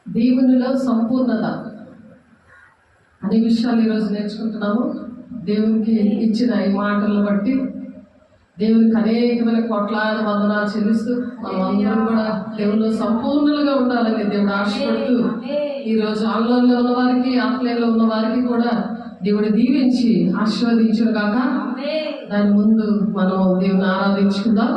దేవునిలో సంపూర్ణత అనే విషయాలు ఈరోజు నేర్చుకుంటున్నాము. దేవునికి ఇచ్చిన ఈ మాటలను బట్టి దేవునికి అనేకమైన కోట్లాది వందనాలు చెల్లిస్తూ మనం అందరం కూడా దేవునిలో సంపూర్ణంగా ఉండాలని దేవుడు ఆశపడుతూ ఈరోజు ఆన్లైన్లో ఉన్న వారికి, ఆఫ్లైన్లో ఉన్న వారికి కూడా దేవుడు దీవించి ఆశీర్వదించును కాక. దాని ముందు మనం దేవుని ఆరాధించుకుందాం.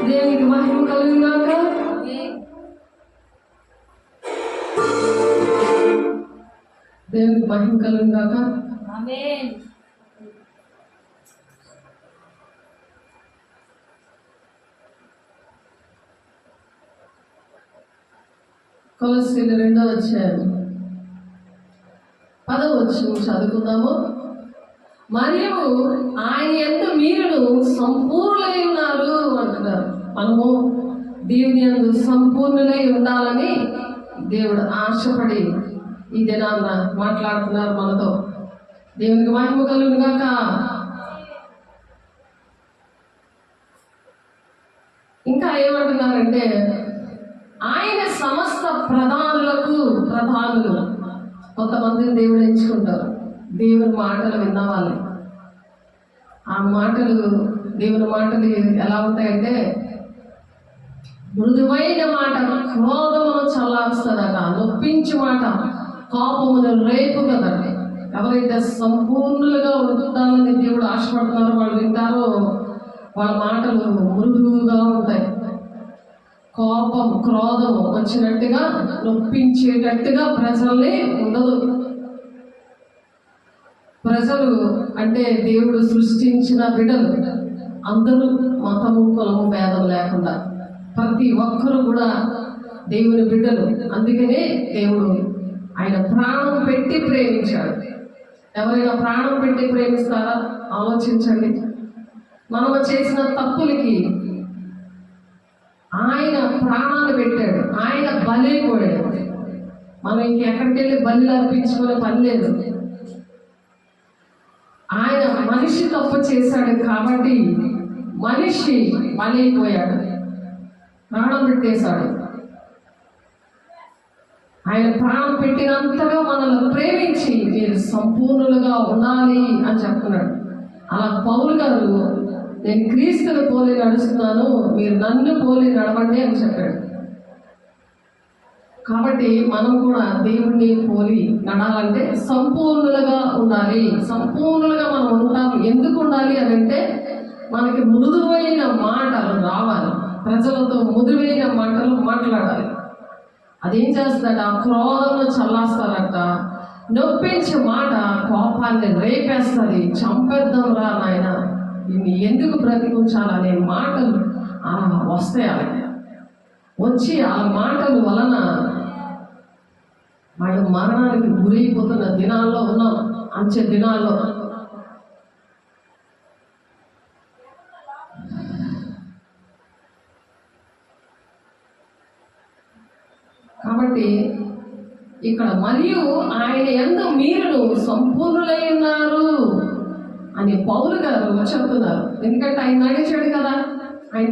దేవునికి మహిమ కలుగుగాక. దేవునికి మహిమ కలుగుగాక. ఆమేన్. కొలస్సీలు 2వ అధ్యాయం 10వ వచనం చదువుకుందాము. మరియు ఆయన యందు మీరును సంపూర్ణులై ఉన్నారు అంటున్నారు. మనము దేవుని యందు సంపూర్ణులై ఉండాలని దేవుడు ఆశపడి ఈ దినాన మాట్లాడుతున్నారు మనతో. దేవునికి మహిమ కలుగుగాక. ఇంకా ఏమంటున్నారంటే ఆయన సమస్త ప్రధానులు కొంతమందిని దేవుడు ఎంచుకుంటారు. దేవుని మాటలు విన్న వాళ్ళే. ఆ మాటలు దేవుని మాటలు ఎలా ఉంటాయంటే మృదువైన మాట క్రోధమును చల్లారుస్తుందట, నొప్పించి మాట కోపమును రేపుతుందట. ఎవరైతే సంపూర్ణులుగా ఉండాలని దేవుడు ఆశపడుతున్నారో వాళ్ళు వింటారో వాళ్ళ మాటలు మృదువుగా ఉంటాయి. కోపం క్రోధం వచ్చినట్టుగా నొప్పించేటట్టుగా ప్రజల్ని ఉండదు. ప్రజలు అంటే దేవుడు సృష్టించిన బిడ్డలు అందరూ మతము కులము భేదం లేకుండా ప్రతి ఒక్కరు కూడా దేవుని బిడ్డలు. అందుకనే దేవుడు ఆయన ప్రాణం పెట్టి ప్రేమించాడు. ఎవరైనా ప్రాణం పెట్టి ప్రేమిస్తారా? ఆలోచించండి. మనము చేసిన తప్పులకి ఆయన ప్రాణాలు పెట్టాడు. ఆయన బలైపోయాడు. మనం ఇంకెక్కడికి వెళ్ళి బలి అర్పించుకునే పని లేదు. ఆయన మనిషి తప్పు చేశాడు కాబట్టి మనిషి బలైపోయాడు, ప్రాణం పెట్టేశాడు. ఆయన ప్రాణం పెట్టినంతగా మనల్ని ప్రేమించి మీరు సంపూర్ణులుగా ఉండాలి అని చెప్తున్నాడు. అలా పౌలు గారు నేను క్రీస్తుని పోలి నడుస్తున్నాను, మీరు నన్ను పోలి నడవండి అని చెప్పాడు. కాబట్టి మనం కూడా దేవుణ్ణి పోలి నడాలంటే సంపూర్ణులుగా ఉండాలి. సంపూర్ణులుగా మనం ఉంటాం. ఎందుకు ఉండాలి అని అంటే మనకి మృదువైన మాటలు రావాలి. ప్రజలతో మృదువైన మాటలు మాట్లాడాలి. అదేం చేస్తాడ? క్రోధంలో చల్లాస్తారట. నొప్పించే మాట కోపాన్ని రేపేస్తుంది. చంపేద్దాం రా నాయన, ఇన్ని ఎందుకు బ్రతికించాలనే మాటలు అలా వస్తాయి. అలా వచ్చి ఆ మాటల వలన వాళ్ళు మరణానికి గురైపోతున్న దినాల్లో ఉన్నాం. అంచె దినాల్లో కాబట్టి ఇక్కడ మరియు ఆయన యందు మీరును సంపూర్ణులై ఉన్నారు అని పౌలు గారు చెప్తున్నారు. ఎందుకంటే ఆయన నడిచాడు కదా. ఆయన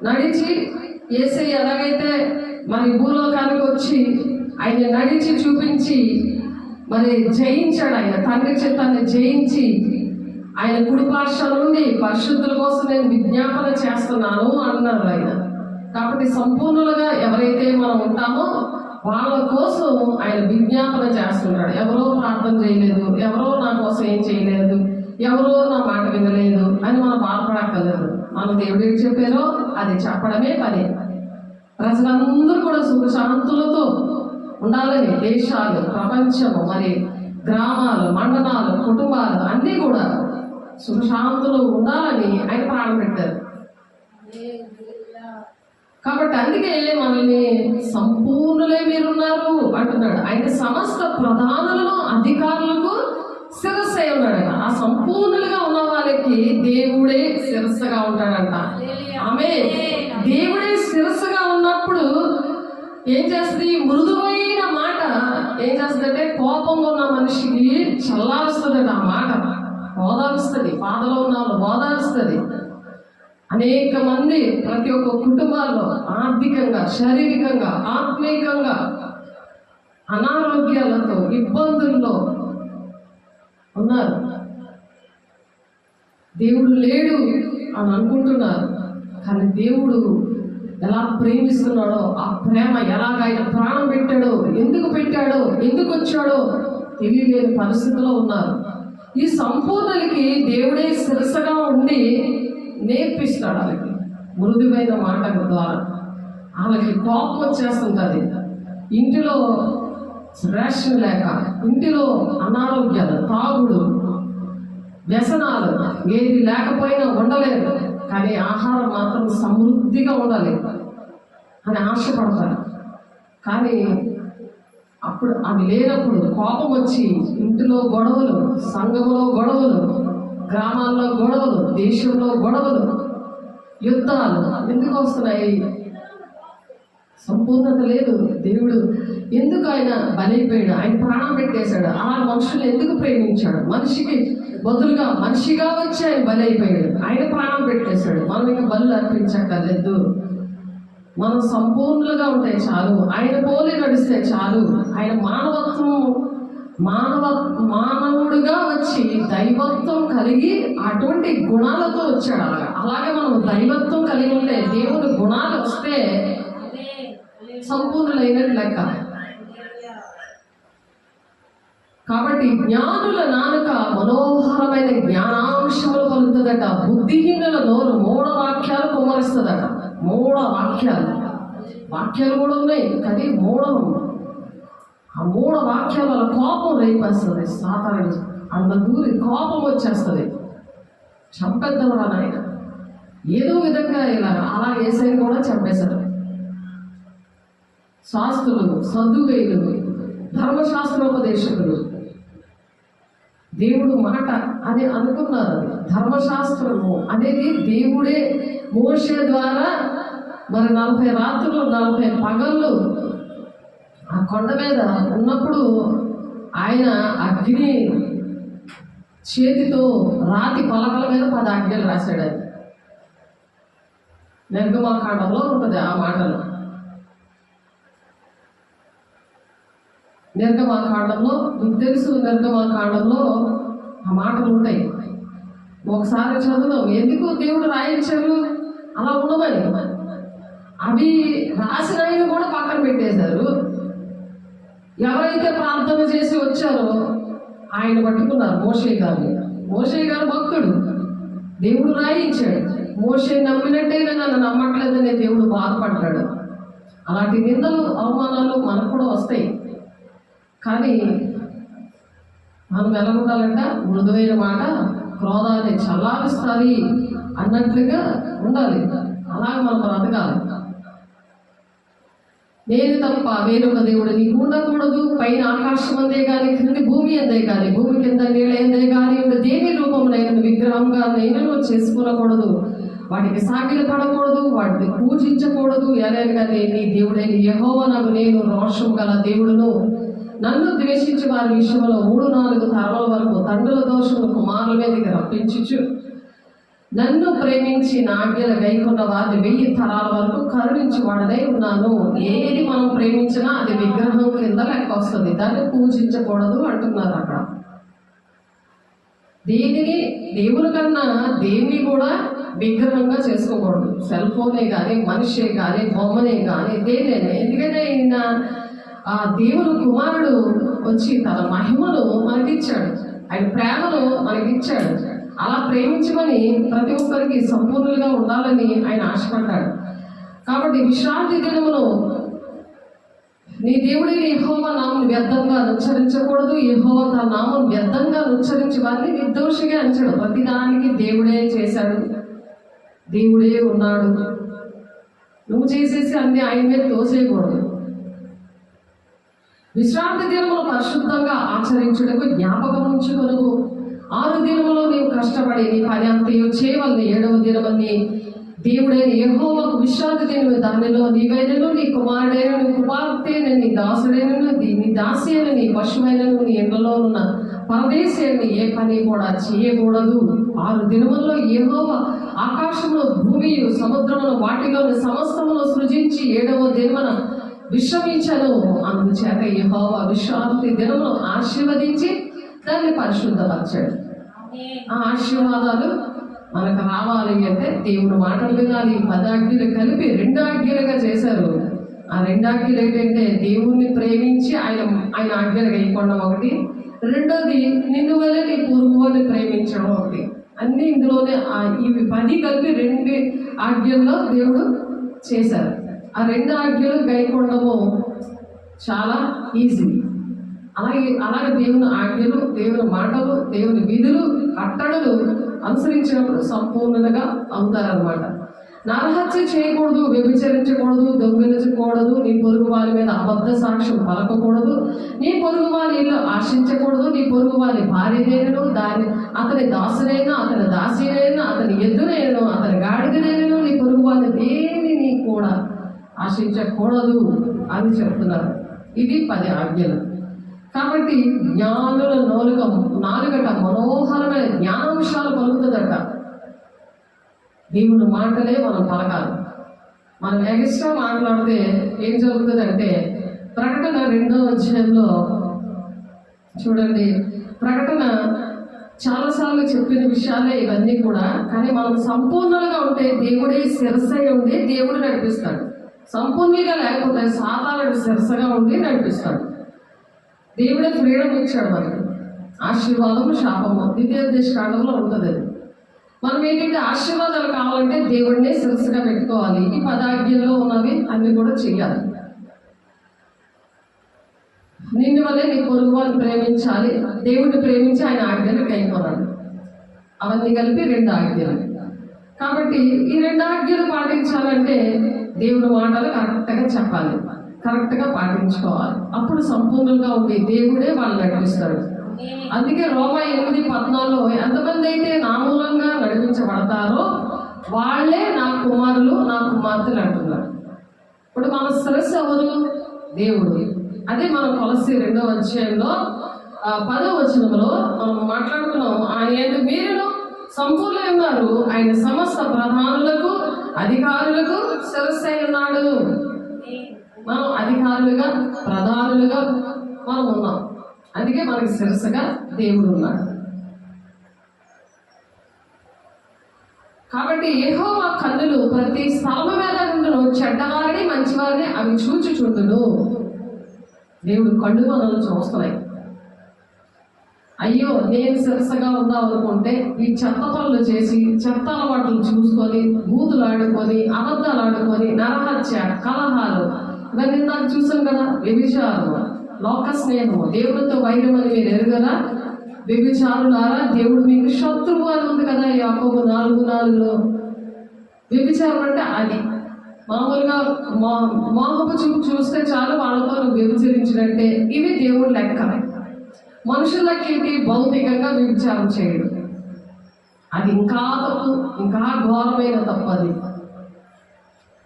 నడిచి యేసయ్య ఎలాగైతే మరి భూలోకానికి వచ్చి ఆయన నడిచి చూపించి మరి జయించాడు. ఆయన తండ్రి చిత్తాన్ని జయించి ఆయన కుడిపార్శ నుండి పరిశుద్ధుల కోసం నేను విజ్ఞాపన చేస్తున్నాను అన్నారు ఆయన. కాబట్టి సంపూర్ణులుగా ఎవరైతే మనం ఉంటామో వాళ్ళ కోసం ఆయన విజ్ఞాపన చేస్తున్నాడు. ఎవరో ప్రార్థన చేయలేదు, ఎవరో నా కోసం ఏం చేయలేదు, ఎవరో నా మాట వినలేదు అని మనం బాధపడక్కర్లేదు. మన దేవుడు ఏం చెప్పారో అది చెప్పడమే పని. ప్రజలందరూ కూడా సుఖ సుఖశాంతులతో ఉండాలని దేశాలు, ప్రపంచము, మరి గ్రామాలు, మండలాలు, కుటుంబాలు అన్నీ కూడా సుఖశాంతులు ఉండాలని ఆయన ప్రాణం పెట్టారు. కాబట్టి అందుకే మనల్ని సంపూర్ణులే మీరున్నారు అంటున్నాడు. ఆయన సమస్త ప్రధానులను, అధికారులకు శిరస్సు అయి ఉన్నాడంట. ఆ సంపూర్ణులుగా ఉన్న వాళ్ళకి దేవుడే శిరస్సుగా ఉంటాడంట. ఆమె దేవుడే శిరస్సుగా ఉన్నప్పుడు ఏం చేస్తుంది? మృదువైన మాట ఏం చేస్తుందంటే కోపంగా ఉన్న మనిషికి చల్లారుస్తుందట. ఆ మాట ఓదారుస్తుంది, బాధలో ఉన్న వాళ్ళు ఓదారుస్తుంది. అనేక మంది ప్రతి ఒక్క కుటుంబాల్లో ఆర్థికంగా, శారీరకంగా, ఆత్మీయంగా అనారోగ్యాలతో ఇబ్బందుల్లో ఉన్నారు. దేవుడు లేడు అని అనుకుంటున్నారు. కానీ దేవుడు ఎలా ప్రేమిస్తున్నాడో, ఆ ప్రేమ ఎలాగ ఆయన ప్రాణం పెట్టాడో, ఎందుకు పెట్టాడో, ఎందుకు వచ్చాడో తెలియలేని పరిస్థితిలో ఉన్నారు. ఈ సంపూర్ణులకి దేవుడే శిరస్సుగా ఉండి నేర్పిస్తాడు. వాళ్ళకి మృదువైన మాటల ద్వారా. వాళ్ళకి కోపం వచ్చేస్తుంటుంది. ఇంటిలో రేషన్ లేక, ఇంటిలో అనారోగ్యాలు, తాగుడు, వ్యసనాలు, ఏది లేకపోయినా ఉండలేదు. కానీ ఆహారం మాత్రం సమృద్ధిగా ఉండాలి అని ఆశపడతారు. కానీ అప్పుడు అది లేనప్పుడు కోపం వచ్చి ఇంటిలో గొడవలు, సంఘంలో గొడవలు, గ్రామాల్లో గొడవలు, దేశంలో గొడవలు, యుద్ధాలు ఎందుకు వస్తున్నాయి? సంపూర్ణత లేదు. దేవుడు ఎందుకు ఆయన బలైపోయాడు? ఆయన ప్రాణం పెట్టేశాడు. అలా మనుషులు ఎందుకు ప్రేమించాడు? మనిషికి బదులుగా మనిషిగా వచ్చి ఆయన బలైపోయాడు. ఆయన ప్రాణం పెట్టేశాడు. మనం ఇంకా బలు అర్పించక్కర్లేదు. మనం సంపూర్ణులుగా ఉంటే చాలు. ఆయన పోలి నడిస్తే చాలు. ఆయన మానవుడుగా వచ్చి దైవత్వం కలిగి అటువంటి గుణాలతో వచ్చాడు. అలాగే మనం దైవత్వం కలిగి ఉంటే, దేవుని గుణాలు వస్తే సంపూర్ణులైనట్టు లెక్క. కాబట్టి జ్ఞానుల నాలుక మనోహరమైన జ్ఞానాంశములు పలుకుతుందట. బుద్ధిహీనుల నోరు మూఢ వాక్యాలు కుమ్మరిస్తుందట. మూఢ వాక్యాలు కూడా ఉన్నాయి, కానీ మూఢం. ఆ మూఢ వాక్యాల వల్ల కోపం రేపేస్తుంది. సాతాను అంత దూరి కోపం వచ్చేస్తుంది. చంపేద్దామరా నాయన, ఏదో విధంగా ఇలా అలా వేసేది కూడా చంపేశారు. శాస్త్రులు, సద్దువేయులు, ధర్మశాస్త్రోపదేశకులు దేవుడు మాట అని అనుకున్నారు. ధర్మశాస్త్రము అనేది దేవుడే మోషే ద్వారా మరి 40 రాత్రులు 40 పగళ్ళు ఆ కొండ మీద ఉన్నప్పుడు ఆయన అగ్ని చేతితో రాతి పలకల మీద 10 ఆజ్ఞలు రాశాడు. అది నిర్గమాకాండంలో ఉంటుంది ఆ మాటలు. నిర్గమాకాండంలో మీకు తెలుసు, నిర్గమాకాండంలో ఆ మాటలు ఉంటాయి. ఒకసారి చదువుదాం. ఎందుకు దేవుడు రాయించారు అలా ఉండమని. అవి రాసిన ఆయన కూడా పక్కన పెట్టేశారు. ఎవరైతే ప్రార్థన చేసి వచ్చారో ఆయన పట్టుకున్నారు మోషే గారిని. మోషే గారు భక్తుడు, దేవుడు రాయించాడు. మోషే నమ్మినట్టే నన్ను నమ్మట్లేదని దేవుడు బాధపడ్డాడు. అలాంటి నిందలు, అవమానాలు మనకు కూడా వస్తాయి. కానీ మనం ఎలా ఉండాలంట? మృదువైన మాట క్రోధాన్ని చల్లారుస్తుంది అన్నట్లుగా ఉండాలి. అలాగే మనం బ్రతకాలి. నేను తప్ప వేరొక దేవుడు నీకు ఉండకూడదు. పైన ఆకాశం అందే కానీ, క్రింది భూమి అందే కానీ, భూమి కింద నీళ్ళ అందే కానీ దేని రూపంలో విగ్రహంగా నేను చేసుకునకూడదు. వాటికి సాగిలి పడకూడదు, వాటిని పూజించకూడదు. ఎలాగైనా నీ దేవుడైన యెహోవా నేను రోషం గల దేవుడును. నన్ను ద్వేషించి వారి విషయంలో 3-4 తరాల వరకు తండ్రుల దోషములు కుమారుల మీదకి రప్పించుచు, నన్ను ప్రేమించి నా ఆజ్ఞలు గైకొన్న వారిని 1000 తరాల వరకు కరుణించి వాడనై ఉన్నాను. ఏది మనం ప్రేమించినా అది విగ్రహం కింద లెక్క వస్తుంది. దాన్ని పూజించకూడదు అంటున్నారు అక్కడ. దేనిని దేవుని కన్నా దేన్ని కూడా విగ్రహంగా చేసుకోకూడదు. సెల్ ఫోనే కానీ, మనిషే కానీ, బొమ్మనే కానీ, దేనైనా. ఎందుకంటే ఈయన ఆ దేవుడు కుమారుడు వచ్చి తన మహిమను మనకిచ్చాడు, ఆయన ప్రేమను మనకిచ్చాడు. అలా ప్రేమించమని ప్రతి ఒక్కరికి సంపూర్ణంగా ఉండాలని ఆయన ఆశపడ్డాడు. కాబట్టి విశ్రాంతి దినమును నీ దేవుడైన యెహోవా నామం వ్యర్థంగా ఉచ్చరించకూడదు. యెహోవా తన నామం వ్యర్థంగా ఉచ్చరించి వారిని నిర్దోషిగా అంచాడు. ప్రతిదానికి దేవుడే చేశాడు, దేవుడే ఉన్నాడు. నువ్వు చేసేసి అన్ని ఆయన మీద తోసేయకూడదు. విశ్రాంతి దినములు పరిశుద్ధంగా ఆచరించుటకు జ్ఞాపకం ఉంచుకొను. 6 దినములో నీవు కష్టపడి నీ పని అంతయు చేయవలెను. 7వ దినమని దేవుడైన యెహోవాకు విశ్రాంతి దినము. దానిలో నీవైనను, నీ కుమారుడైన, నీ కుమార్తె, నీ దాసుడైనను, నీ దాసి అయిన, నీ పశువైనను, నీ ఇండ్లలో ఉన్న పరదేశీయుని ఏ పని కూడా చేయకూడదు. 6 దినముల్లో యెహోవా ఆకాశములో, భూమియు, సముద్రమును, వాటిలోని సమస్తమును సృజించి 7వ దినమున విశ్రమించను. అందుచేత యెహోవా విశ్రాంతి దినమును ఆశీర్వదించి దాన్ని పరిశుద్ధపరచాడు. ఆ ఆశీర్వాదాలు మనకు రావాలి అంటే దేవుడు మాటలు వినాలి. 10 ఆజ్ఞలు కలిపి 2 ఆజ్ఞలుగా చేశారు. ఆ 2 ఆజ్ఞలు ఏంటంటే దేవుణ్ణి ప్రేమించి ఆయన ఆజ్ఞలు వేయకుండా ఒకటి, రెండోది నిన్ను వల్ల నీ పొరుగువారిని ప్రేమించడం ఒకటి. అన్ని ఇందులోనే ఇవి 10 కలిపి 2 ఆజ్ఞల్లో దేవుడు చేశారు. ఆ 2 ఆజ్ఞలు గైకొనడము చాలా ఈజీ. అలాగే దేవుని ఆజ్ఞలు, దేవుని మాటలు, దేవుని విధులు, కట్టడలు అనుసరించినప్పుడు సంపూర్ణంగా అవుతారనమాట. నరహత్య చేయకూడదు, వ్యభిచరించకూడదు, దొంగిలించకూడదు, నీ పొరుగు వారి మీద అబద్ధ సాక్ష్యం పలకకూడదు, నీ పొరుగు వారి ఇల్లు ఆశించకూడదు, నీ పొరుగు వారి భార్యనైనను, అతని దాసునైనా, అతని దాసినైనా, అతని ఎద్దునైనను, అతని గాడిదనైనను, నీ పొరుగు వారిని దేనిని కూడా ఆశించకూడదు అని చెప్తున్నారు. ఇది 10 ఆజ్ఞలు. కాబట్టి జ్ఞానుల నాలుగట మనోహరమైన జ్ఞానాంశాలు పలుకుతుందట. దేవుని మాటలే మనం పలకాలి. మనం ఎక్స్ట్రా మాట్లాడితే ఏం జరుగుతుందంటే, ప్రకటన 2వ అధ్యాయంలో చూడండి, ప్రకటన చాలాసార్లు చెప్పిన విషయాలే ఇవన్నీ కూడా. కానీ మనం సంపూర్ణంగా ఉంటే దేవుడే శిరస్సై ఉండి దేవుడు నడిపిస్తాడు. సంపూర్ణంగా లేకపోతే సాతానుడు శిరస్సగా ఉండి నడిపిస్తాడు. దేవుడే ఫ్రీడమ్ ఇచ్చాడు మనకి. ఆశీర్వాదము, శాపము ద్వితీయోపదేశకాండంలో ఉంటుంది. అది మనం ఏంటంటే ఆశీర్వాదాలు కావాలంటే దేవుడినే శిరస్సుగా పెట్టుకోవాలి. ఈ 10 ఆజ్ఞల్లో ఉన్నవి అన్ని కూడా చెయ్యాలి. నిన్ను వల్లే నీ పొరుగు వారిని ప్రేమించాలి, దేవుడిని ప్రేమించి ఆయన ఆజ్ఞలు కైకొనాలి. అవన్నీ కలిపి 2 ఆజ్ఞలు. కాబట్టి ఈ 2 ఆజ్ఞలు పాటించాలంటే దేవుడి మాటలు కరెక్ట్గా చెప్పాలి, కరెక్ట్గా పాటించుకోవాలి. అప్పుడు సంపూర్ణంగా ఉండి దేవుడే వాళ్ళు నడిపిస్తాడు. అందుకే రోమా 8:14 ఎంతమంది అయితే నా మూలంగా నడిపించబడతారో వాళ్ళే నా కుమారులు, నా కుమార్తెలు అంటున్నారు. ఇప్పుడు మన శిరస్సు ఎవరు? దేవుడు. అదే మనం కొలస్సీ 2వ అధ్యాయంలో 10వ వచనంలో మనం మాట్లాడుకున్నాం. ఆయన మీరును సంపూర్ణంగా ఉన్నారు, ఆయన సమస్త ప్రధానులకు, అధికారులకు శిరస్సు అయి ఉన్నాడు. మనం అధికారులుగా, ప్రధానులుగా మనం ఉన్నాం. అందుకే మనకి శిరస్సుగా దేవుడు ఉన్నాడు. కాబట్టి యెహోవా కన్నులు ప్రతి స్థలము మీద నుండును, చెడ్డవారిని మంచివారిని అవి చూచుచుండును. దేవుడు కళ్ళు మనల్ని చూస్తున్నాయి. అయ్యో నేను శిరస్సుగా ఉందాం అనుకుంటే ఈ చెత్త పనులు చేసి, చెత్త అలవాట్లు చూసుకొని, బూతులు ఆడుకొని, అబద్ధాలు ఆడుకొని, నరహత్య, కలహాలు, ఇవన్నీ నాకు చూసాం కదా. వ్యభిచారము, లోక స్నేహము, దేవుడితో వైరం అని మీరు ఎరుగరా? వ్యభిచారులారా దేవుడు మీకు శత్రువు అని ఉంది కదా యాకోబు 4:4. వ్యభిచారం అంటే అది మామూలుగా మోహపు చూపు చూస్తే చాలు వాళ్ళతో నువ్వు వ్యభిచరించినట్టే. ఇవి దేవుడు లెక్కనే. మనుషులకి భౌతికంగా వ్యభిచారం చేయడం అది ఇంకా తప్పు, ఇంకా ఘోరమైన తప్పు. అది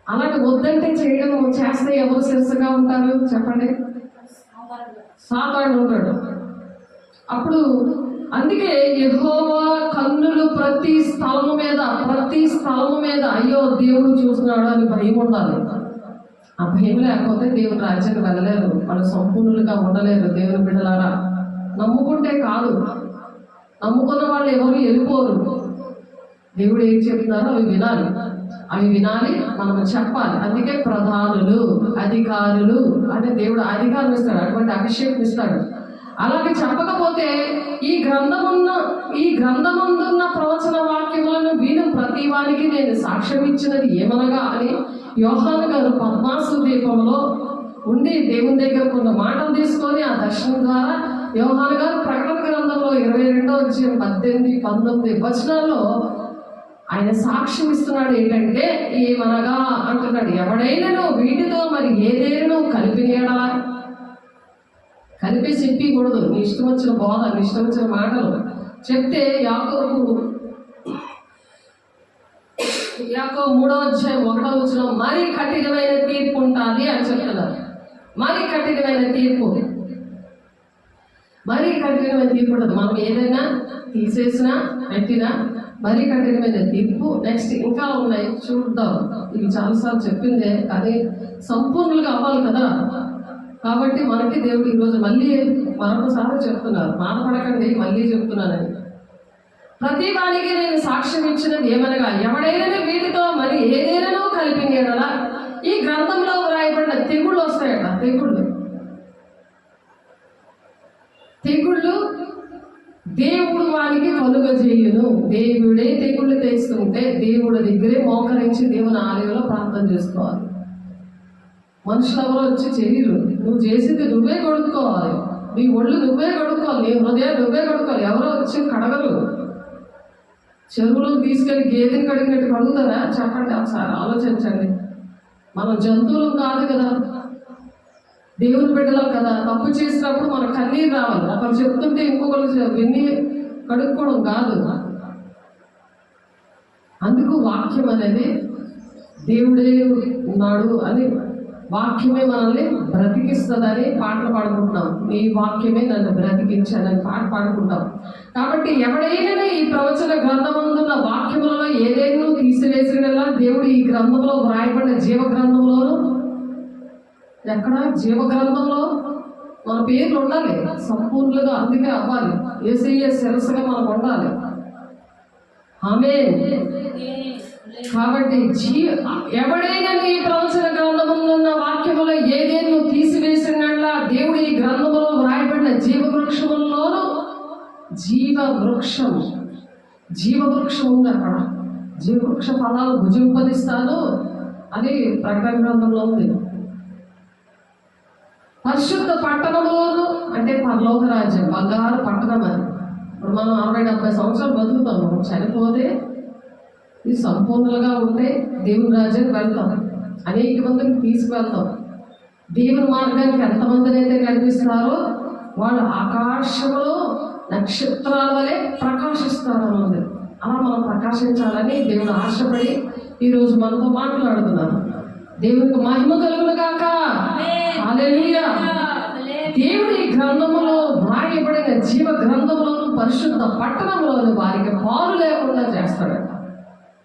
అలాంటి వద్దంటే చేయడం చేస్తే ఎవరు శిరస్సుగా ఉంటారు చెప్పండి? సాతాను ఉంటాడు. అప్పుడు అందుకే యెహోవా కన్నులు ప్రతి స్థలము మీద అయ్యో దేవుడు చూస్తున్నాడు అని భయం ఉండాలి. ఆ భయం లేకపోతే దేవుని రాజ్యానికి వెళ్ళలేరు, వాళ్ళు సంపూర్ణులుగా ఉండలేరు. దేవుని బిడ్డలారా, నమ్ముకుంటే కాదు, నమ్ముకున్న వాళ్ళు ఎవరు వెళ్ళిపోరు. దేవుడు ఏం చెప్తున్నారో అవి వినాలి, మనం చెప్పాలి. అందుకే ప్రధానులు, అధికారులు అని దేవుడు అధికారం ఇస్తాడు, అటువంటి అభిషేకం ఇస్తాడు. అలాగే చెప్పకపోతే ఈ గ్రంథమందున్న ప్రవచన వాక్యములను విను ప్రతి వారికి నేను సాక్ష్యం ఇచ్చినది ఏమనగా అని యోహాను గారు పద్మాసు దీపంలో ఉండి దేవుని దగ్గర కొన్ని మాటలు తీసుకొని ఆ దర్శనం ద్వారా యోహాను గారు ప్రకటన గ్రంథంలో 22:18-19 వచనాల్లో ఆయన సాక్ష్యం ఇస్తున్నాడు. ఏంటంటే ఏమనగా అంటున్నాడు, ఎవడైనాను వీటితో మరి ఏదైనా కలిపినేడా, కలిపి చెప్పకూడదు. నీ ఇష్టం వచ్చిన బోధ, నీ ఇష్టం వచ్చిన మాటలు చెప్తే యాకోబు 3:1 మరీ కఠినమైన తీర్పు ఉంటుంది అని చెప్తున్నారు. మరీ కఠినమైన తీర్పు ఉంటుంది. మనం ఏదైనా తీసేసినా పెట్టినా మరీ కఠినమైన తీర్పు. నెక్స్ట్ ఇంకా ఉన్నాయి, చూద్దాం. ఇవి చాలాసార్లు చెప్పిందే, కానీ సంపూర్ణంగా అవ్వాలి కదా. కాబట్టి మనకి దేవుడు ఈరోజు మళ్ళీ మరొకసారి చెప్తున్నారు, బాధపడకండి, మళ్ళీ చెప్తున్నానని. ప్రతి వారికి నేను సాక్ష్యం ఇచ్చినది ఏమనగా, ఎవడైనా వీటితో మరి ఏదైనా కలిపినేడలా ఈ గ్రంథంలో వ్రాయబడిన తెగుళ్ళు వస్తాయట. తెగుళ్ళు దేవుడు వానికి కలుగజేయును. దేవుడే తెగుళ్ళు తెస్తుంటే దేవుడి దగ్గరే మోకరించి దేవుని ఆలయంలో ప్రార్థన చేసుకోవాలి. మనుషులు ఎవరో వచ్చి చేయరు. నువ్వు చేసింది నువ్వే కొడుకోవాలి, నీ ఒళ్ళు నువ్వే కొడుకోవాలి, నీ హృదయం నువ్వే కొడుకోవాలి. ఎవరో వచ్చి కడగరు. చెరువులో తీసుకెళ్ళి గేదెని కడిగినట్టు కడుగుతారా? చెప్పండి ఒకసారి, ఆలోచించండి. మనం జంతువులు కాదు కదా, దేవుని బిడ్డలం కదా. తప్పు చేసినప్పుడు మన కన్నీరు రావాలి. ఒకరు చెప్తుంటే ఇంకొకరు విన్ని కడుక్కోవడం కాదు. అందుకు వాక్యం అనేది దేవుడే ఉన్నాడు అని, వాక్యమే మనల్ని బ్రతికిస్తుందని పాటలు పాడుకుంటున్నాం. ఈ వాక్యమే నన్ను బ్రతికించాలని పాట పాడుకుంటాం. కాబట్టి ఎవడైనా ఈ ప్రవచన గ్రంథమందున్న వాక్యములలో ఏదైనా తీసివేసినలా దేవుడు ఈ గ్రంథంలో వ్రాయబడిన జీవ గ్రంథంలోను, ఎక్కడ జీవ గ్రంథంలో మన పేర్లు ఉండాలి సంపూర్ణంగా, అందుకే అవ్వాలి. యేసయ్య శిరస్సుగా మనకు ఉండాలి. ఆమేన్. కాబట్టి ఎవడైనా ఈ ప్రవచన గ్రంథంలో ఉన్న వాక్యములో ఏదేను తీసివేసినట్లా దేవుడు ఈ గ్రంథములో వ్రాయబడిన జీవవృక్షములలోను, జీవవృక్షం ఉంది అక్కడ. జీవవృక్ష ఫలాలు భుజింపదిస్తాను అని ప్రకటన గ్రంథంలో ఉంది. పరిశుద్ధ పట్టణంలోను అంటే పరలోక రాజ్యం, బంగారు పట్టణం అని. ఇప్పుడు మనం 60-70 సంవత్సరాలు బతుకుతాం. చనిపోతే ఇది సంపూర్ణంగా ఉంటే దేవుని రాజ్యానికి వెళ్తాం. అనేక మందిని తీసుకువెళ్తాం. దేవుని మార్గానికి ఎంతమందిని అయితే కనిపిస్తారో వాళ్ళు ఆకాశంలో నక్షత్రాల వలె ప్రకాశిస్తారు ఉంది. అలా మనం ప్రకాశించాలని దేవుడు ఆశపడి ఈరోజు మనతో మాట్లాడుతున్నారు. దేవునికి మహిమ కలుగును గాక. హల్లెలూయా. దేవుడి గ్రంథములో వ్రాయబడిన జీవ గ్రంథములోను పరిశుద్ధ పట్టణంలోను వారికి పాలు లేకుండా చేస్తాడట.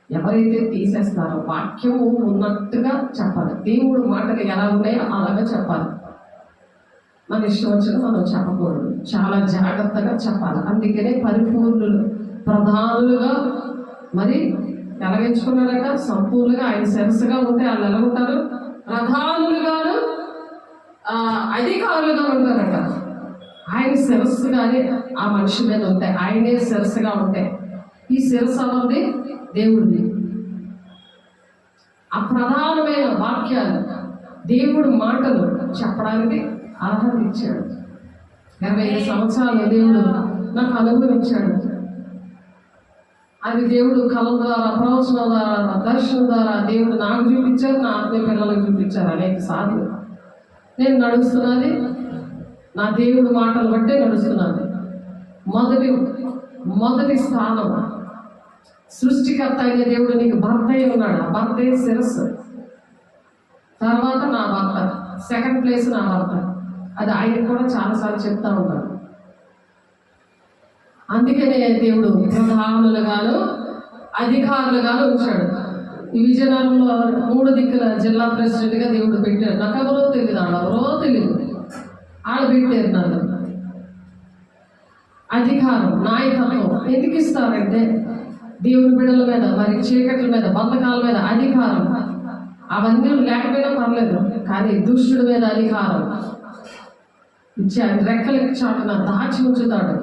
ఎవరైతే తీసేస్తారో వాక్యము ఉన్నట్టుగా చెప్పాలి. దేవుడు మాటలు ఎలా ఉన్నాయో అలాగా చెప్పాలి. మన ఇష్టం వచ్చిన మనం చెప్పకూడదు, చాలా జాగ్రత్తగా చెప్పాలి. అందుకనే పరిపూర్ణులు ప్రధానులుగా మరి ఎలాగించుకున్నాడట, సంపూర్ణంగా ఆయన శిరస్సుగా ఉంటే వాళ్ళు ఎలా ఉంటారు? ప్రధానులుగాను అధికారులుగా ఉంటారట. ఆయన శిరస్సుగానే ఆ మనిషి మీద ఉంటాయి, ఆయనే శిరస్సుగా ఉంటాయి. ఈ శిరస్సు అన్నది దేవుడిది. ఆ ప్రధానమైన వాక్యాలు, దేవుడు మాటలు చెప్పడానికి అర్హత ఇచ్చాడు. 25 సంవత్సరాలు దేవుడు నాకు అనుభవించాడు. అది దేవుడు కళ ద్వారా, ప్రవచనం ద్వారా, దర్శనం ద్వారా దేవుడు నాకు చూపించారు, నా ఆత్మీయ పిల్లలకు చూపించారు అనేక సార్లు. నేను నడుస్తున్నది నా దేవుడు మాటలు బట్టే నడుస్తున్నాను. మొదటి స్థానం సృష్టికర్త అయిన దేవుడు నీకు భర్త అయి ఉన్నాడు. ఆ భర్తే శిరస్సు. తర్వాత నా భర్త, సెకండ్ ప్లేస్ నా భర్త. అది ఆయన కూడా చాలాసార్లు చెప్తా ఉంటాడు. అందుకనే దేవుడు ప్రధానులుగాను అధికారులుగాను ఉంచాడు. ఈ విజయనగరంలో 3 దిక్కుల జిల్లా ప్రెసిడెంట్గా దేవుడు పెట్టాడు. నాకు ఎవరో తెలియదు, ఎవరో తెలియదు, వాళ్ళు పెట్టారు నన్ను. అధికారం, నాయకత్వం ఎందుకు ఇస్తారంటే దేవుని బిడ్డల మీద, మరి చీకట్ల మీద, బంధకాల మీద అధికారం. అవన్నీ లేకపోయినా పర్లేదు, కానీ దుష్టుడి మీద అధికారం ఇచ్చి ఆయన రెక్కలకి చాటున దాచి ఉంచుతాడు.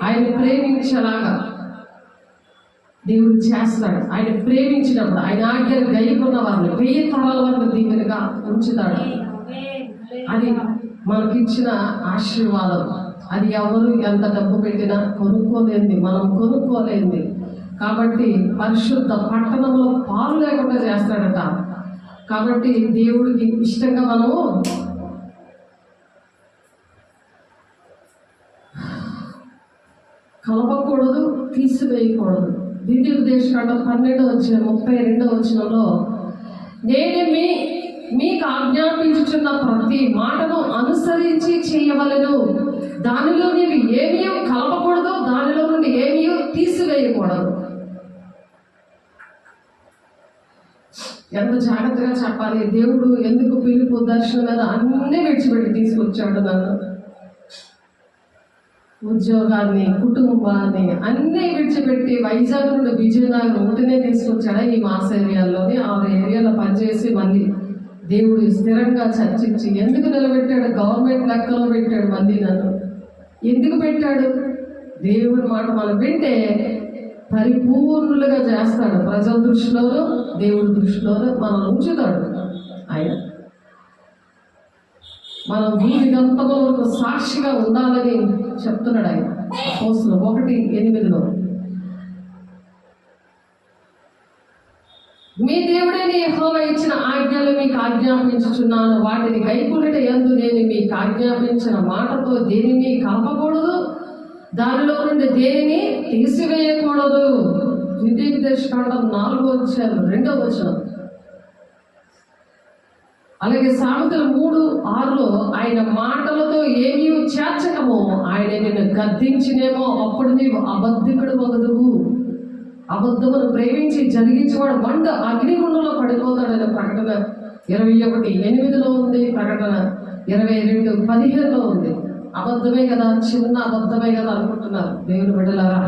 ఆయన ప్రేమించేలాగా దేవుడు చేస్తాడు. ఆయన ప్రేమించినప్పుడు ఆయన ఆజ్ఞలు గైకున్న వారిని 1000 తరాల వరకు దీవెనగా ఉంచుతాడు. అది మనకిచ్చిన ఆశీర్వాదం. అది ఎవరు ఎంత డబ్బు పెట్టినా కొనుక్కోలేంది, మనం కొనుక్కోలేంది. కాబట్టి పరిశుద్ధ పట్టణంలో పాలు లేకుండా చేస్తాడట. కాబట్టి దేవుడికి ఇష్టంగా మనము కలపకూడదు, తీసివేయకూడదు. ద్వితీయోపదేశకాండం 12:32 నేను మీకు ఆజ్ఞాపించుచున్న ప్రతి మాటను అనుసరించి చేయవలెను. దానిలో నీవు ఏమీ కలపకూడదు, దానిలో నుండి ఏమీ తీసివేయకూడదు. ఎంత జాగ్రత్తగా చెప్పాలి. దేవుడు ఎందుకు పిలుపు, దర్శనం మీద అన్నీ విడిచిపెట్టి తీసుకొచ్చాడు నన్ను. ఉద్యోగాన్ని, కుటుంబాన్ని అన్నీ విడిచిపెట్టి వైజాగ్ నుండి విజయనగరం ఒకటినే తీసుకొచ్చాడా? ఈ మాస ఏరియాలోని 6 ఏరియాలో పనిచేసి మళ్ళీ దేవుడు స్థిరంగా చర్చించి ఎందుకు నిలబెట్టాడు? గవర్నమెంట్ లెక్కలో పెట్టాడు. మళ్ళీ నన్ను ఎందుకు పెట్టాడు? దేవుడి మాట మనం వింటే పరిపూర్ణులుగా చేస్తాడు. ప్రజల దృష్టిలోనూ దేవుడి దృష్టిలోనూ మనం ఉంచుతాడు. ఆయన మనం భూమిగంతముల వరకు సాక్షిగా ఉండాలని చెప్తున్నాడు ఆయన. అపోస్తలులు 1:8 మీ దేవుడైన యెహోవా ఇచ్చిన ఆజ్ఞలు మీకు ఆజ్ఞాపించుచున్నాను. వాటిని గైకొనుట యందు నేను మీకు ఆజ్ఞాపించిన మాటతో దేనిని కలపకూడదు, దానిలో నుండి దేనిని తీసివేయకూడదు. ద్వితీయోపదేశకాండం 4:2. అలాగే సామెతలు 3:6 ఆయన మాటలతో ఏమీ చేర్చకము, ఆయన నిన్ను గద్దించినేమో అప్పుడు నీవు అబద్ధికుడు వగదువు. అబద్ధమును ప్రేమించి జరిగించేవాడు మండ అగ్నిగుండంలో పడిపోతాడనే ప్రకటన 21:8 ఉంది. ప్రకటన 22:15 ఉంది. అబద్ధమే కదా, చిన్న అబద్ధమే కదా అనుకుంటున్నారు దేవుని బిడ్డలారా.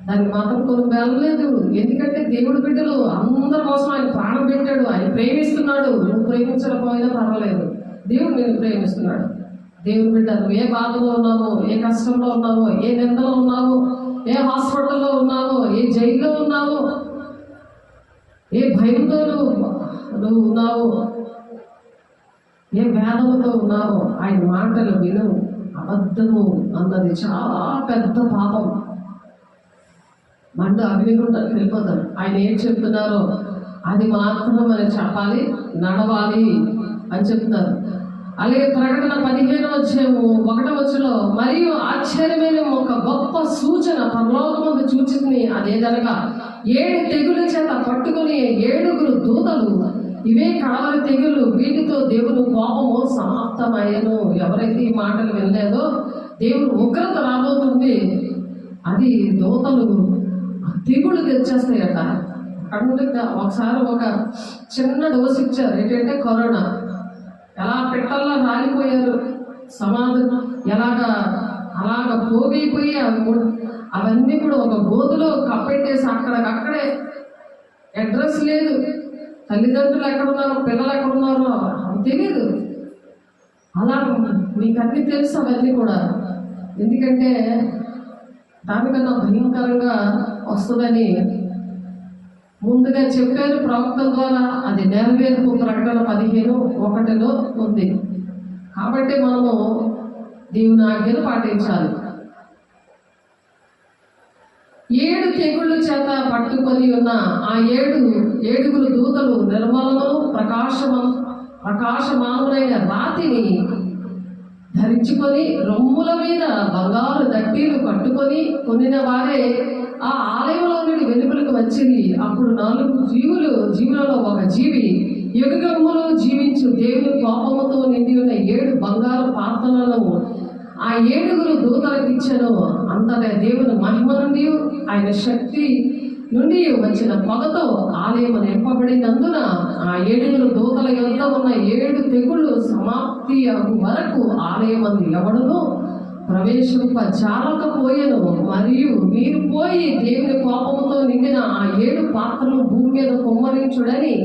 దానికి మాత్రం కొన్ని వెళ్ళలేదు. ఎందుకంటే దేవుడి బిడ్డలు అందరి కోసం ఆయన ప్రాణం పెట్టాడు. ఆయన ప్రేమిస్తున్నాడు. నువ్వు ప్రేమించకపోయినా పర్వాలేదు, దేవుడు నేను ప్రేమిస్తున్నాడు. దేవుని బిడ్డ, నువ్వు ఏ బాధలో ఉన్నావో, ఏ కష్టంలో ఉన్నావో, ఏ నిందలో ఉన్నావో, ఏ హాస్పిటల్లో ఉన్నావో, ఏ జైల్లో ఉన్నావో, ఏ భయంతో నువ్వు ఉన్నావో, ఏ వేదనతో ఉన్నావో, ఆయన మాటలు విను. అబద్ధము అన్నది చాలా పెద్ద పాపం. మండు అగ్నిగుండానికి వెళ్ళిపోతారు. ఆయన ఏం చెప్తున్నారో అది మాత్రం మనం చెప్పాలి, నడవాలి అని చెప్తున్నారు. అలాగే ప్రకటన 15:1 మరియు ఆశ్చర్యమైన ఒక గొప్ప సూచన పరలోకమందు చూచింది. అదేదనగా 7 తెగుల చేత పట్టుకుని 7 దూతలు. ఇవే కడవరి తెగులు, వీటితో దేవుని కోపము సమాప్తమయ్యను. ఎవరైతే ఈ మాటలు వినలేదో దేవుని ఉగ్రత రాబోతుంది. అది దూతలు తెగులు తెచ్చేస్తాయట. అక్కడ ఒకసారి ఒక చిన్న డోస్ ఇచ్చారు. ఏంటంటే కరోనా. ఎలా పెట్టల్లా రాలిపోయారు, సమాధి అలాగ పోగైపోయి అవన్నీ కూడా ఒక గోతులో కప్పెట్టేసి అక్కడే అడ్రస్ లేదు. తల్లిదండ్రులు ఎక్కడున్నారో, పిల్లలు ఎక్కడున్నారో తెలియదు. అలా మీకు అన్నీ తెలుసు అవన్నీ కూడా. ఎందుకంటే దానికన్నా భయంకరంగా వస్తుందని ముందుగా చెప్పారు ప్రవక్తల ద్వారా. అది నెరవేర్పు ప్రకటన 15:1 ఉంది. కాబట్టి మనము దేవుని ఆజ్ఞను పాటించాలి. 7 తెగుళ్ళ చేత పట్టుకొని ఉన్న ఆ 7 దూతలు నిర్మలమును ప్రకాశమానమైన రాతిని ధరించుకొని రొమ్ముల మీద బంగారు దట్టీలు కట్టుకొని కొనిన వారే ఆ ఆలయంలో నుండి వెలుపలకు వచ్చింది. అప్పుడు 4 జీవులలో ఒక జీవి యుగములు జీవించు దేవుని కోపముతో నిండి ఉన్న 7 బంగారు పాత్రలను ఆ 7 దూతలకు ఇచ్చెను. అంతటా దేవుని మహిమ నుండి ఆయన శక్తి నుండి వచ్చిన పొగతో ఆలయం నింపబడినందున ఆ 7 దూతల యొద్ద ఉన్న 7 తెగుళ్ళు సమాప్తి వరకు ఆలయమందు ఎవడును ప్రవేశింపజాలకపోయెను. మరియు మీరు పోయి దేవుని కోపముతో నిండిన ఆ 7 పాత్రలు భూమి మీద కుమ్మరించుడని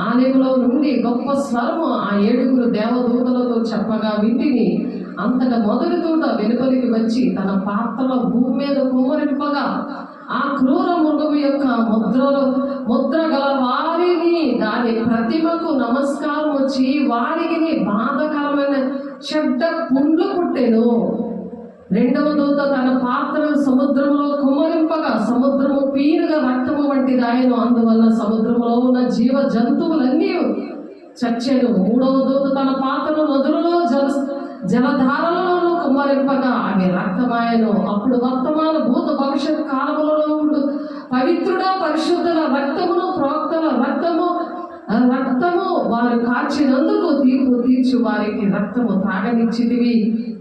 ఆలయంలో నుండి గొప్ప స్వరము ఆ 7 దేవదూతలతో చెప్పగా వింటిని. అంతటా మొదటి దూత వెలుపలికి వచ్చి తన పాత్రలో భూమి మీద కుమ్మరింపగా ఆ క్రూర మృగము యొక్క ముద్ర గల వారిని దాని ప్రతిమకు నమస్కారం వచ్చి వారికి బాధకరమైన చెడ్డ పుండ్లు పుట్టెను. రెండవ దూత తన పాత్రను సముద్రంలో కుమ్మరింపగా సముద్రము పీనుగా రక్తము వంటిది ఆయను. అందువల్ల సముద్రంలో ఉన్న జీవ జంతువులన్నీ చచ్చెను. మూడవ దూత తన పాత్రను నదులలో జలధారలలో కుమ్మరింపగా అవి రక్తమాయను. అప్పుడు వర్తమాన భూత భవిష్యత్ కాలములలో ఉండు పవిత్రుడ పరిశుద్ధుల రక్తమును ప్రవక్తల రక్తము వారు కాచినందుకు తీర్పు తీర్చు వారికి రక్తము త్రాగనిచ్చితివి.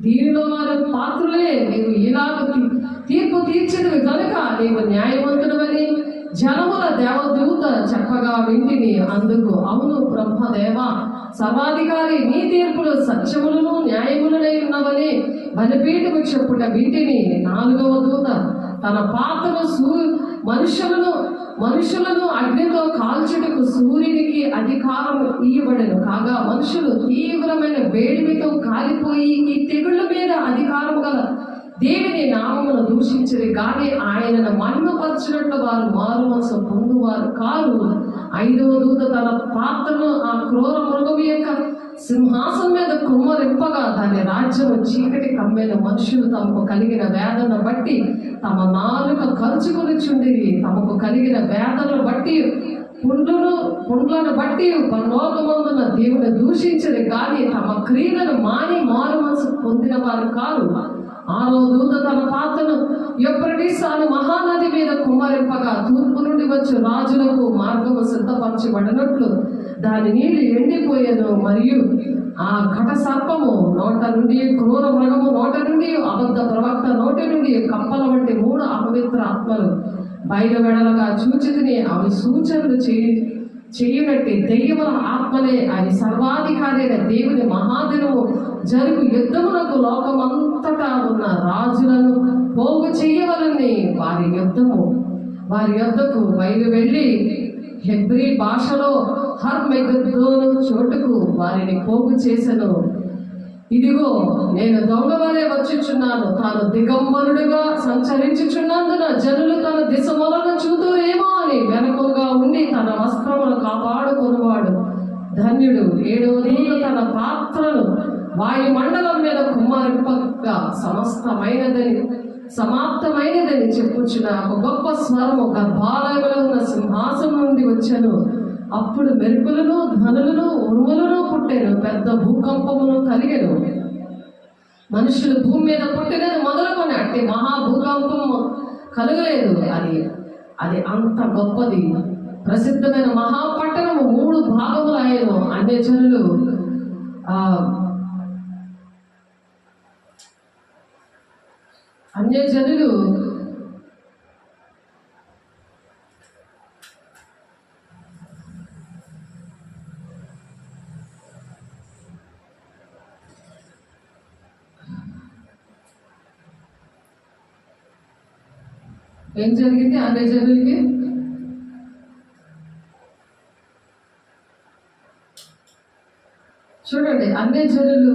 దీనిలో వారి పాత్రులే. నీవు ఇలాగ తీర్పు తీర్చినవి కనుక నీవు న్యాయవంతుడవని జనముల దేవదూత చెప్పగా వింటిని. అందుకు అవును బ్రహ్మదేవ సర్వాధికారి, నీ తీర్పులు సత్యములను న్యాయములనై ఉన్నవని బలిపీఠము చెప్పుట వింటిని. నాలుగవ దూత తన పాత్రను మనుషులను అగ్నితో కాల్చుటకు సూర్యునికి అధికారం ఇయ్యబడెను. కాగా మనుషులు తీవ్రమైన వేడిమితో కాలిపోయి ఈ తెగుళ్ళ మీద అధికారం గల దేవుని నామమును దూషించరు కానీ ఆయనను మహిమపరచినట్లు వారు మారు మనసు పొందువారు కారు. ఐదవ దూత తన పాత్రను ఆ క్రూర మృగము యొక్క సింహాసనం మీద కుమ్మరింపగా దాని రాజ్యము చీకటి కమ్మెను. మనుషులు తమకు కలిగిన వేదన బట్టి తమ నాలుక ఖర్చుకొనిచుండిరి. తమకు కలిగిన వేదనను బట్టి పుండ్లను బట్టి పరలోకమందున దేవుని దూషించరు కానీ తమ క్రియలను మాని మారు మనసు పొందిన వారు కారు. ఆరో దూత తన పాత్రను ఎప్పటిసారి మహానది మీద కుమ్మరింపగా తూర్పు నుండి వచ్చి రాజులకు మార్గము సిద్ధపరచబడినట్లు దాని నీళ్లు ఎండిపోయాను. మరియు ఆ ఘట సర్పము నోట నుండి, క్రూర మృగము నోట నుండి, అబద్ధ ప్రవక్త నోటి నుండి కప్పల వంటి 3 అపవిత్ర ఆత్మలు బయలువెడలగా చూచితిని. అవి సూచనలు చేయునట్టి దెయ్యముల ఆత్మలే. అవి సర్వాధికారి అయిన దేవుని మహాదినము జరుగు యుద్ధమునకు లోకమంతటా ఉన్న రాజులను పోగు చేయవలని వారి యొద్దకు బయలు వెళ్ళి హెబ్రీ భాషలో హర్మెగద్దోను చోటుకు వారిని పోగు చేసెను. ఇదిగో నేను దొంగవలే వచ్చుచున్నాను. తాను దిగంబరుడుగా సంచరించుచున్నందున జనులు తన దిశ మొదలు చూతురేమో అని వెనకగా ఉండి తన వస్త్రమును కాపాడుకొనువాడు ధన్యుడు. ఏడవ దూత తన పాత్రను వాయుమండలం మీద కుమ్మరింపగా సమాప్తమైనదని చెప్పుచున్న ఒక గొప్ప స్వరము గర్భాలయంలో ఉన్న సింహాసనం నుండి వచ్చెను. అప్పుడు మెరుపులను, ధ్వనులను, ఉరుములను పుట్టెను. పెద్ద భూకంపమును కలిగెను. మనుషులు భూమి మీద పుట్టినది మొదలుకొని అట్టి మహాభూకంపము కలగలేదు. అది అంత గొప్పది. ప్రసిద్ధమైన మహాపట్టణము 3 భాగములు అయ్యను. అన్యజనులు ఏం జరిగింది? అన్యజనులకి చూడండి, అన్యజనులు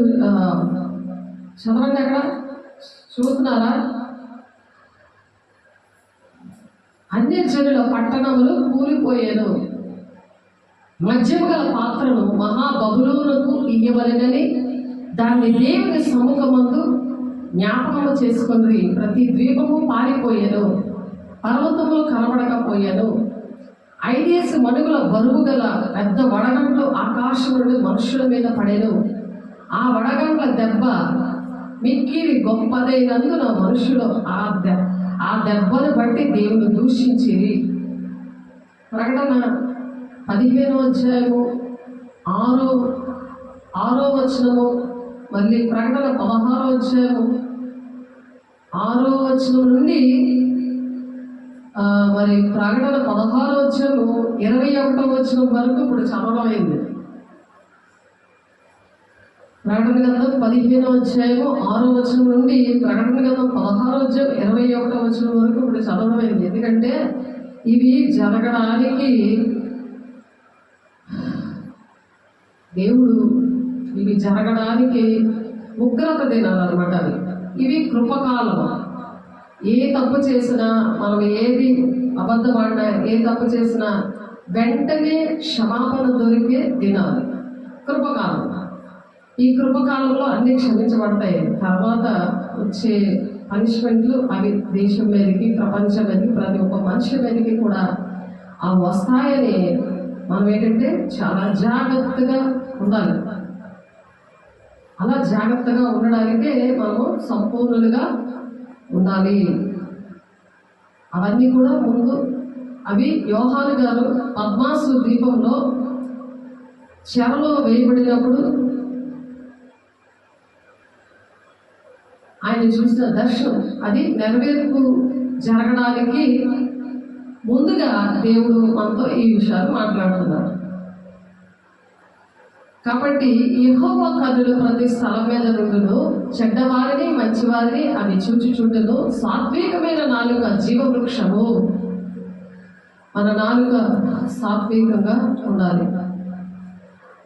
చదవండి, అక్కడ చూస్తున్నారా? అన్యజనుల పట్టణములు కూలిపోయాను. మద్యము గల పాత్రను మహాబబులోనుకు ఇయ్యవలెనని దాన్ని దేవుని సముఖమందు జ్ఞాపకము చేసుకొని ప్రతి ద్వీపము పారిపోయాను. పర్వతములు కనబడకపోయాను. 5 మణుగుల బరువు గల పెద్ద వడగండ్లు ఆకాశం నుండి మనుషుల మీద పడెను. ఆ వడగండ్ల దెబ్బ మిక్కిలి గొప్పదైనందున మనుషులు ఆ దెబ్బను బట్టి దేవుని దూషించిరి. ప్రకటన 15వ అధ్యాయము 6వ వచనము, మళ్ళీ ప్రకటన 16వ అధ్యాయము 6వ వచనం నుండి మరి ప్రకటన 16వ అధ్యాయము 21వ వచనం వరకు ఇప్పుడు చదవమైంది. ప్రకటన గ్రంథం 15వ అధ్యాయము 6వ వచనం నుండి ప్రకటన గ్రంథం 16వ అధ్యాయం 21వ వచనం వరకు ఇప్పుడు చదవమైంది. ఎందుకంటే ఇవి జరగడానికి ఇవి జరగడానికి ఉగ్రత దినాలు అన్నమాట. ఇవి కృపకాలం. ఏ తప్పు చేసినా, మనం ఏది అబద్ధం ఆడినా, ఏ తప్పు చేసినా వెంటనే క్షమాపణ దొరికే దినాలు, కృపకాలం. ఈ కృపకాలంలో అన్ని క్షమించబడతాయి. తర్వాత వచ్చే పనిష్మెంట్లు అవి దేశం మీదకి, ప్రపంచం మీదకి, ప్రతి ఒక్క మనిషి మీదకి కూడా ఆ వస్తాయని మనం ఏంటంటే చాలా జాగ్రత్తగా ఉండాలి. అలా జాగ్రత్తగా ఉండడానికే మనము సంపూర్ణులుగా ఉండాలి. అవన్నీ కూడా ముందు అవి యోహాను గారు పద్మాసు ద్వీపంలో చెరలో వేయబడినప్పుడు ఆయన చూసిన దర్శనం, అది నెరవేర్పు జరగడానికి ముందుగా దేవుడు మనతో ఈ విషయాలు మాట్లాడుతున్నారు. కాబట్టి యెహోవా కన్నులు ప్రతి స్థలం మీద నుండును, చెడ్డవారిని మంచివారిని అవి చూచుచుండును. సాత్వికమైన నాలుక జీవవృక్షము. మన నాలుక సాత్వికంగా ఉండాలి.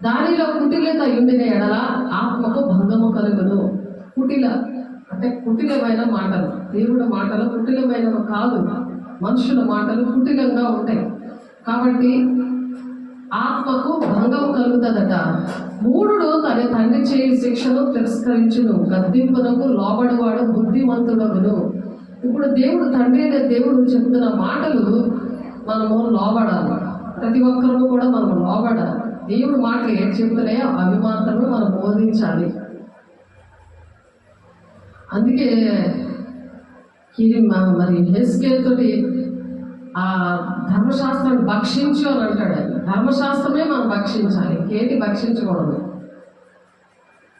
దానిలో కుటిలత ఉండిన ఎడల ఆత్మకు భంగము కలుగును. కుటిల అంటే కుటిలమైన మాటలు, దేవుడి మాటలు కుటిలమైనవి కాదు. మనుషుల మాటలు కుటిలంగా ఉంటాయి. కాబట్టి ఆత్మకు భంగం కలుగుతుందట. మూఢుడు తన తండ్రి చేయి శిక్షను తిరస్కరించును, గద్దింపునకు లోబడివాడు బుద్ధిమంతుడగును. ఇప్పుడు దేవుడు, తండ్రి అనే దేవుడు చెప్తున్న మాటలు మనము లోబడాలి. ప్రతి ఒక్కరూ కూడా మనము లోబడాలి. దేవుడు మాటలు ఏం చెప్తున్నాయో అవి మాత్రమే మనం బోధించాలి. అందుకే ఇది మరి హెస్కేల్ తోటి ఆ ధర్మశాస్త్రాన్ని భక్షించు అని అంటాడు. ఆయన ధర్మశాస్త్రమే మనం భక్షించాలి, ఇంకేంటి భక్షించకూడదు.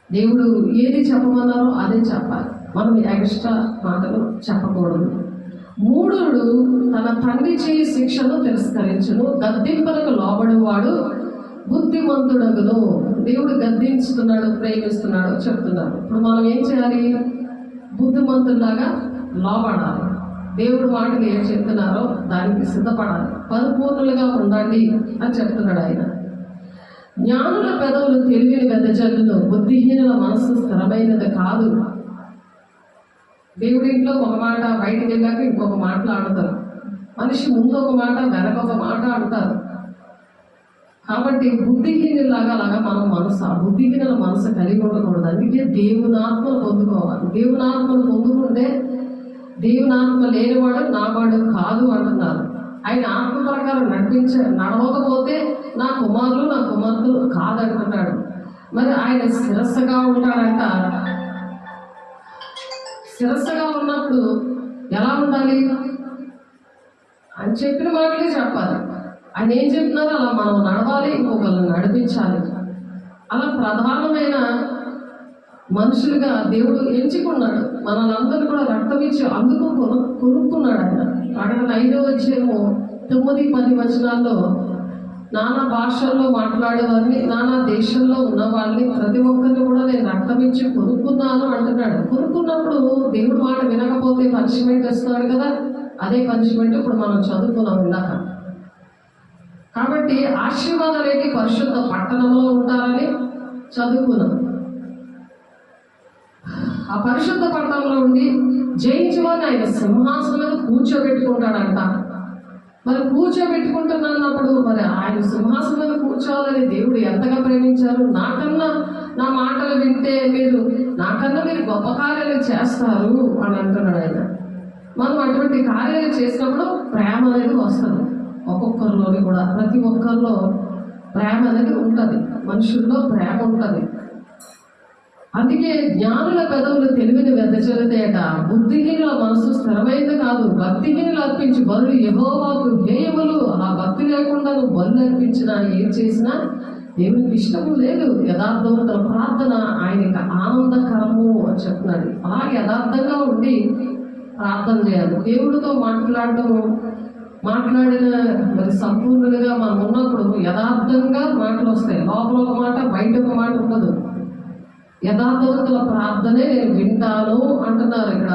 దేవుడు ఏది చెప్పమన్నారో అదే చెప్పాలి, మనం ఎక్స్ట్రా మాటలు చెప్పకూడదు. మూఢుడు తన తండ్రి చేయి శిక్షను తిరస్కరించును, గద్దింపులకు లోబడివాడు బుద్ధిమంతుడగును. దేవుడు గద్దించుతున్నాడు, ప్రేమిస్తున్నాడు చెప్తున్నాడు. ఇప్పుడు మనం ఏం చేయాలి? బుద్ధిమంతుల్లాగా లోబడాలి. దేవుడు మాటలు ఏం చెప్తున్నారో దానికి సిద్ధపడాలి. పరిపూర్ణులుగా ఉండండి అని చెప్తున్నాడు ఆయన. జ్ఞానుల పెదవులు తెలివిని వెదజల్లును, బుద్ధిహీనుల మనసు స్థిరమైనది కాదు. దేవుడి ఇంట్లో ఒక మాట, బయటికి వెళ్ళాక ఇంకొక మాట్లాడతారు. మనిషి ముందు ఒక మాట, వెనక ఒక మాట అంటారు. కాబట్టి బుద్ధిహీనులాగా అలాగా మనం బుద్ధిహీనుల మనసు కలిగి ఉండకూడదు. అందుకే దేవుని ఆత్మను పొందుకోవాలి. దేవుని ఆత్మను పొందుకుంటే, దేవుని ఆత్మ లేనివాడు నావాడు కాదు అంటున్నారు. ఆయన ఆత్మ ప్రకారం నడవకపోతే నా కుమారులు నా కుమార్తెలు కాదంటున్నాడు. మరి ఆయన శిరస్సుగా ఉంటాడంట. శిరస్సుగా ఉన్నప్పుడు ఎలా ఉండాలి అని చెప్పిన మాటలే చెప్పాలి. ఆయన ఏం చెప్తున్నారో అలా మనం నడవాలి, ఇంకొకరిని నడిపించాలి. అలా ప్రధానమైన మనుషులుగా దేవుడు ఎంచుకున్నాడు. మనల్ని కూడా రక్తం ఇచ్చి అందుకు కొనుక్కున్నాడు ఆయన. ప్రకటన 5వ అధ్యాయము 9, 10 వచనాల్లో నానా భాషల్లో మాట్లాడేవారిని, నానా దేశంలో ఉన్న వాళ్ళని, ప్రతి ఒక్కరిని కూడా నేను రక్తం ఇచ్చి కొనుక్కున్నాను అంటున్నాడు. కొనుక్కున్నప్పుడు దేవుడు మాట వినకపోతే పనిష్మెంట్ ఇస్తున్నాడు కదా, అదే పనిష్మెంట్ ఇప్పుడు మనం చదువుకున్నాం ఇందాక. కాబట్టి ఆశీర్వాదాలేంటి? పరిశుద్ధ పట్టణంలో ఉంటారని చదువుకున్నాం. ఆ పరిశుద్ధ పట్టణంలో ఉండి జయించమని ఆయన సింహాసనం మీద కూర్చోబెట్టుకుంటాడంట. మరి కూర్చోబెట్టుకుంటున్నప్పుడు మరి ఆయన సింహాసనం మీద కూర్చోవాలని దేవుడు ఎంతగా ప్రేమించారు. నా మాటలు వింటే నాకన్నా మీరు గొప్ప కార్యాలు చేస్తారు అని అంటున్నాడు ఆయన. మనం అటువంటి కార్యాలు చేసినప్పుడు ప్రేమ అనేది వస్తుంది. ఒక్కొక్కరిలోని కూడా, ప్రతి ఒక్కరిలో ప్రేమ అనేది ఉంటుంది. మనుషుల్లో ప్రేమ ఉంటుంది. అందుకే జ్ఞానుల పెదవులు తెలివిని వెదజల్లుతాయట, బుద్ధిహీనుల మనసు స్థిరమైనది కాదు. భక్తిహీనులు అర్పించి బలులు యెహోవాకు హేయములు. ఆ భక్తి లేకుండా నువ్వు బలు అర్పించినా ఏం చేసినా దేవునికి ఇష్టము లేదు. యథార్థవంతుల ప్రార్థన ఆయనకి ఆనందకరము అని చెప్తున్నాడు. అలా యథార్థంగా ఉండి ప్రార్థన చేయాలి. దేవుడితో మాట్లాడిన మరి సంపూర్ణులుగా మనం ఉన్నప్పుడు యథార్థంగా మాటలు వస్తాయి. లోపల ఒక మాట, బయట ఒక మాట ఉండదు. యథార్థవంతుల ప్రార్థనే నేను వింటాను అంటున్నారు ఇక్కడ.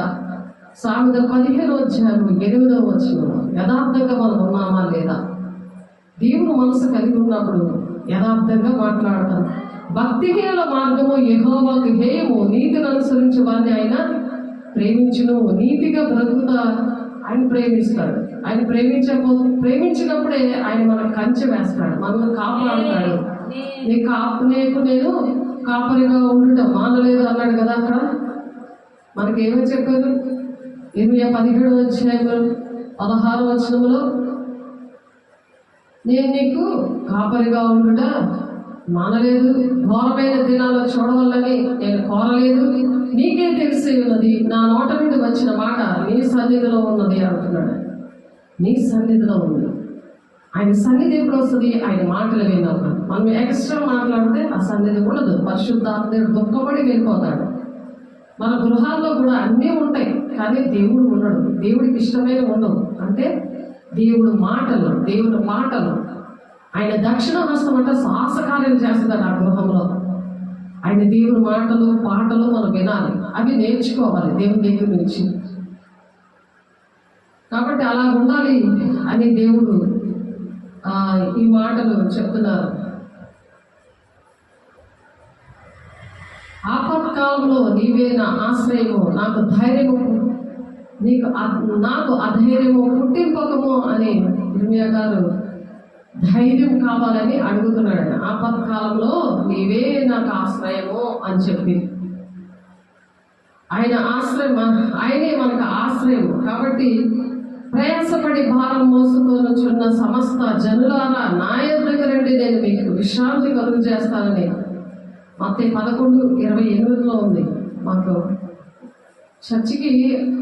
సామెతల 15వ అధ్యాయం 8వ వచనం. యథార్థంగా మనం ఉన్నామా లేదా? దేవుని మనసు కలిగి ఉన్నప్పుడు యథార్థంగా మాట్లాడతాం. భక్తిహీనుల మార్గము యెహోవాకు హేయము, నీతిని అనుసరించి వారిని ఆయన ప్రేమించును. నీతిగా బ్రతుకుతా ఆయన ప్రేమిస్తాడు. ఆయన ప్రేమించినప్పుడే ఆయన మనకు కంచె వేస్తాడు, మనల్ని కాపాడుతాడు. నీకు నేను కాపరిగా ఉండుట మానలేదు అన్నాడు కదా అక్కడ. మనకి ఏమని చెప్పారు? 17 నేను నీకు కాపరిగా ఉండుట మానలేదు, ఘోరమైన దినాలు చూడవల్లని నేను కోరలేదు, నీకే తెలిసి ఉన్నది, నా నోట నుండి వచ్చిన మాట నీ సన్నిధిలో ఉన్నది అంటున్నాడు. నీ సన్నిధిలో ఉంది. ఆయన సన్నిధి ఎప్పుడు వస్తుంది? ఆయన మాటలు విన్నప్పుడు. మనం ఎక్స్ట్రా మాట్లాడితే ఆ సన్నిధి ఉండదు. పరిశుద్ధాత్ముడు దుఃఖపడి వెళ్ళిపోతాడు. మన గృహాల్లో కూడా అన్నీ ఉంటాయి, కానీ దేవుడు ఉండడు. దేవుడికి ఇష్టమైన ఉండవు. అంటే దేవుడు మాటలు, దేవుని మాటలు, ఆయన దక్షిణ హస్తం అంటే సాహసకార్యం చేస్తున్నాడు ఆ గృహంలో. ఆయన దేవుని మాటలు పాటలు మనం వినాలి, అవి నేర్చుకోవాలి దేవుని దగ్గర నుంచి. కాబట్టి అలా ఉండాలి అని దేవుడు ఈ మాటలు చెప్తున్నారు. ఆపత్కాలంలో నీవే నా ఆశ్రయము, నాకు ధైర్యము, నాకు అధైర్యము పుట్టింపకము అని ఇర్మియా గారు ధైర్యం కావాలని అడుగుతున్నాడు. ఆపత్కాలంలో నీవే నాకు ఆశ్రయము అని చెప్పి, ఆయన ఆశ్రయం, ఆయనే మనకు ఆశ్రయం. కాబట్టి ప్రయాసపడి భారం మోసుకొనుచున్న సమస్త జనులారా నా యొద్దకు రండి, నేను మీకు విశ్రాంతి కలుగు చేస్తానని మత్తయి 11:28 ఉంది. మాకు చర్చికి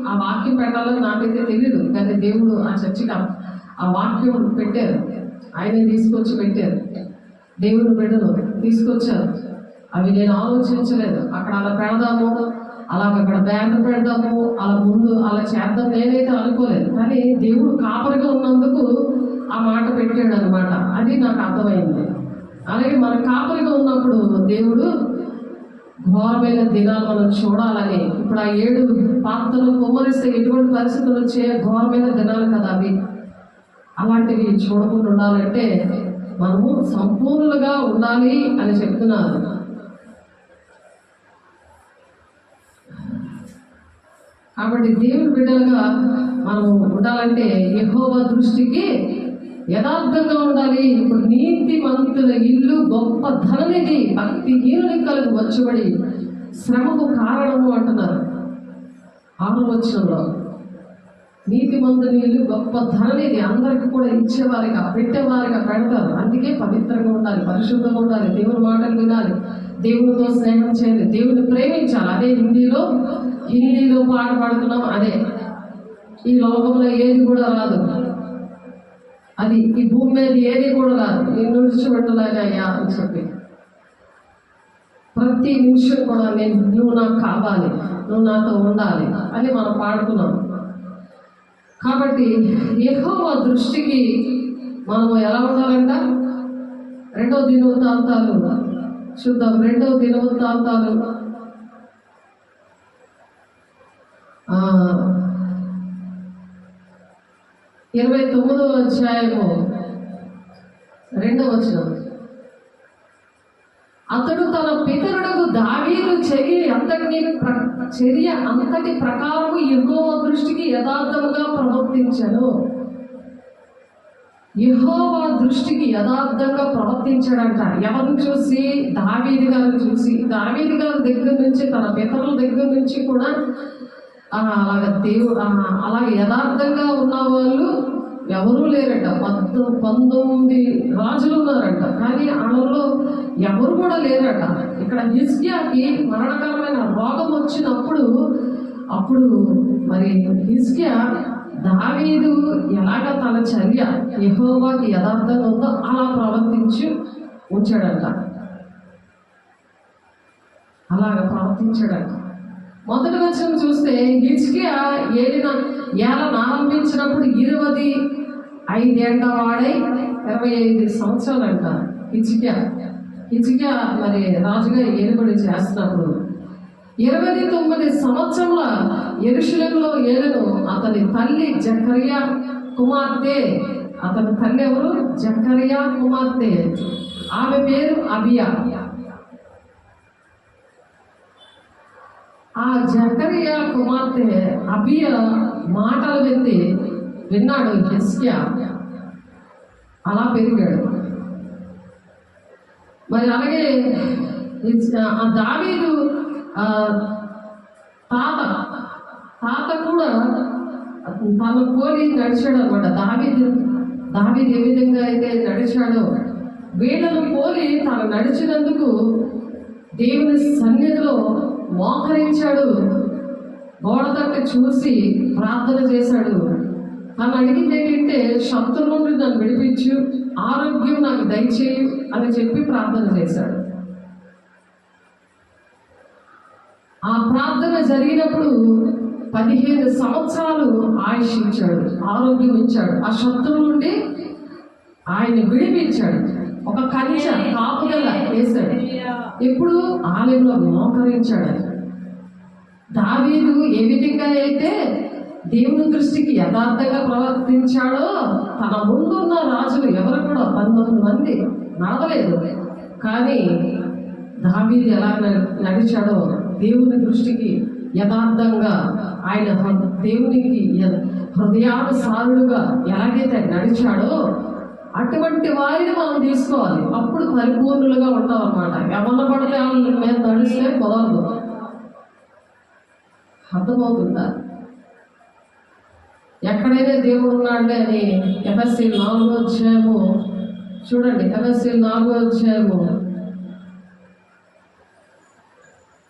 ఆ వాక్యం పెట్టాలని నాకైతే తెలియదు, కానీ దేవుడు ఆ చర్చికి ఆ వాక్యం పెట్టారు. ఆయనే తీసుకొచ్చి పెట్టారు. దేవుని బిడ్డలు తీసుకొచ్చారు. అవి నేను ఆలోచించలేదు. అక్కడ అలా పెడదాము, అక్కడ బ్యానర్ పెడదాము, అలా ముందు అలా చేద్దాం నేనైతే అనుకోలేదు. కానీ దేవుడు కాపరిగా ఉన్నందుకు ఆ మాట పెట్టాడు అనమాట. అది నాకు అర్థమైంది. అలాగే మన కాపరిగా ఉన్నప్పుడు దేవుడు ఘోరమైన దినాలు మనం చూడాలని, ఇప్పుడు ఆ 7 పాత్రలు కుమ్మరిస్తే ఎటువంటి పరిస్థితులు వచ్చే ఘోరమైన దినాలు కదా అవి. అలాంటివి చూడకుండా ఉండాలంటే మనము సంపూర్ణంగా ఉండాలి అని చెప్తున్నారు. కాబట్టి దేవుని బిడ్డలుగా మనం ఉండాలంటే యెహోవా దృష్టికి యథార్థంగా ఉండాలి. ఇప్పుడు నీతిమంతుల ఇల్లు గొప్ప ధననిధి, భక్తిహీనుని కలుగు వచ్చబడి శ్రమకు కారణము అంటున్నారు 6వ వచనంలో. నీతిమంతుని ఇల్లు గొప్ప ధననిధి, అందరికి కూడా ఇచ్చేవారిగా పెట్టేవారిగా పెడతారు. అందుకే పవిత్రంగా ఉండాలి, పరిశుద్ధంగా ఉండాలి, దేవుని మాటలు వినాలి, దేవునితో స్నేహం చేయాలి, దేవుని ప్రేమించాలి. అదే హిందీలో పాట పాడుతున్నాం. అదే ఈ లోకంలో ఏది కూడా రాదు, అది ఈ భూమి మీద ఏది కూడా రాదు. నేను విడిచిపెట్టలేదయ్యా అని చెప్పి ప్రతి నిమిషం కూడా నువ్వు నాకు కావాలి, నువ్వు నాతో ఉండాలి అని మనం పాడుతున్నాం. కాబట్టి యెహోవా దృష్టికి మనము ఎలా ఉండాలంట? 2వ దినవృత్తాంతాలు చూద్దాం. 2వ దినవృత్తాంతాలు 29వ అధ్యాయము 2వ వచనం. అతడు తన పితరుడకు దావీదు చర్య అంతటి ప్రకారము యెహోవా దృష్టికి యథార్థముగా ప్రవర్తించను. యెహోవా దృష్టికి యథార్థంగా ప్రవర్తించాడంట. ఎవరిని చూసి? దావీదు గారిని చూసి. దావీదు గారి దగ్గర నుంచి, తన పితరుల దగ్గర నుంచి కూడా అలాగే యథార్థంగా ఉన్న వాళ్ళు ఎవరూ లేరట. 19 రాజులు ఉన్నారంట, కానీ వాళ్ళలో ఎవరు కూడా లేరట. ఇక్కడ హిజ్కియాకి మరణకరమైన రోగం వచ్చినప్పుడు మరి హిజ్కియా దావీదు ఎలాగ తన చర్య యెహోవాకి యథార్థంగా ఉందో అలా ప్రవర్తించి ఉంచాడంట. అలాగ ప్రవర్తించాడంట. మొదటి వచనం చూస్తే హిజ్కియా ఏలన ఆరంభించినప్పుడు 25 ఏళ్ల వాడై 25 సంవత్సరాలు అంట హిజ్కియా మరి రాజుగా ఏలుబడి చేస్తున్నప్పుడు 29 సంవత్సరముల యెరూషలేములో ఏలను అతని తల్లి జకర్యా కుమార్తె. అతని తల్లి ఎవరు? జకర్యా కుమార్తె. ఆమె పేరు అబియా. ఆ జకర్యా కుమార్తె అబియా మాటలు విన్నాడు హిజ్కియా. అలా పెరిగాడు. మరి అలాగే ఆ దావీదు తాత కూడా తను పోలి నడిచాడు అనమాట. దావీదు ఏ విధంగా అయితే నడిచాడో వీళ్ళను పోలి తాను నడిచినందుకు దేవుని సన్నిధిలో మోకరించాడు. గోడ తట్టి చూసి ప్రార్థన చేశాడు. తను అడిగింది ఏంటంటే, శత్రువు నుండి నన్ను విడిపించు, ఆరోగ్యం నాకు దయచేయు అని చెప్పి ప్రార్థన చేశాడు. ఆ ప్రార్థన జరిగినప్పుడు 15 సంవత్సరాలు ఆయుష్ ఇచ్చాడు, ఆరోగ్యం ఇచ్చాడు. ఆ శత్రువు నుండి ఆయన విడిపించాడు. ఒక కంచె కాపుదల వేశాడు. ఇప్పుడు ఆలయంలో మోకరించాడు. దావీదు ఏ విధంగా అయితే దేవుని దృష్టికి యథార్థంగా ప్రవర్తించాడో, తన ముందున్న రాజులు ఎవరు కూడా 19 మంది నడవలేదు. కానీ దావీదు ఎలా నడిచాడో, దేవుని దృష్టికి యథార్థంగా ఆయన దేవునికి హృదయానుసారుడుగా ఎలాగైతే నడిచాడో అటువంటి వారిని మనం తీసుకోవాలి. అప్పుడు పరిపూర్ణులుగా ఉంటాం అన్నమాట. ఎవరిన పడితే వాళ్ళ మీద నడిస్తే కుదరదు. అర్థమవుతుందా? ఎక్కడైనా దేవుడు ఉన్నాడే అని ఎఫెసీ 4వ అధ్యాయము చూడండి. ఎఫెసీ 4వ అధ్యాయము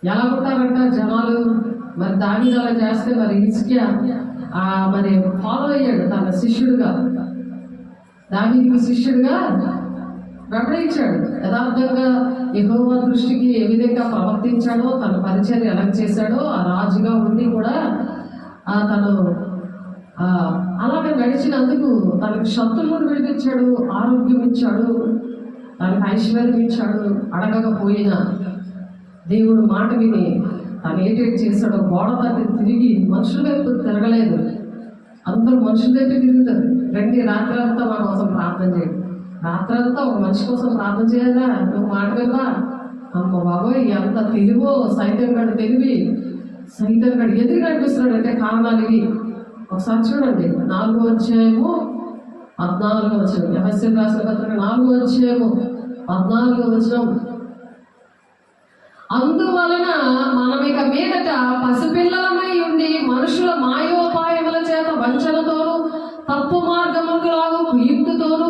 ఎలా ఉంటారంట జనాలు. మరి దావీదు అలా చేస్తే మరి హిజ్కియా మరి ఫాలో అయ్యాడు తన శిష్యుడుగా. దావీదుకి శిష్యుడిగా వెంబడించాడు. యథార్థంగా యెహోవా దృష్టికి ఏ విధంగా ప్రవర్తించాడో, తన పరిచర్య ఎలా చేశాడో, ఆ రాజుగా ఉండి కూడా తను అలాగే నడిచినందుకు తనకు శత్రువులను విడిపించాడు, ఆరోగ్యం ఇచ్చాడు, తనకు ఐశ్వర్యం ఇచ్చాడు. అడగకపోయినా దేవుడు మాట విని తను ఏటేటి చేశాడో, గోడ తట్టి తిరిగి మనుషుల వైపు తిరగలేదు. అందరూ మనుషుల వైపు తిరుగుతారు. రండి రాత్రి అంతా మా కోసం ప్రార్థన చేయండి. రాత్రి అంతా ఒక మనిషి కోసం ప్రార్థన చేయాలా? నువ్వు మాట వినవా? అమ్మ బాబోయ్, ఎంత తెలివో! సైతం గడు ఎదురు కనిపిస్తున్నాడు అంటే కారణాలు ఇవి. ఒకసారి చూడండి 4వ అధ్యాయము 14వ వచనం. ఎఫెసీ రాసిన పత్రిక 4వ అధ్యాయము 14వ వచనం. అందువలన మనం ఇక మీదట పసిపిల్లలమై ఉండి మనుషుల మాయోపాయముల చేత వంచనతోనూ తప్పు మార్గములకు లాగు కుయుక్తితోనూ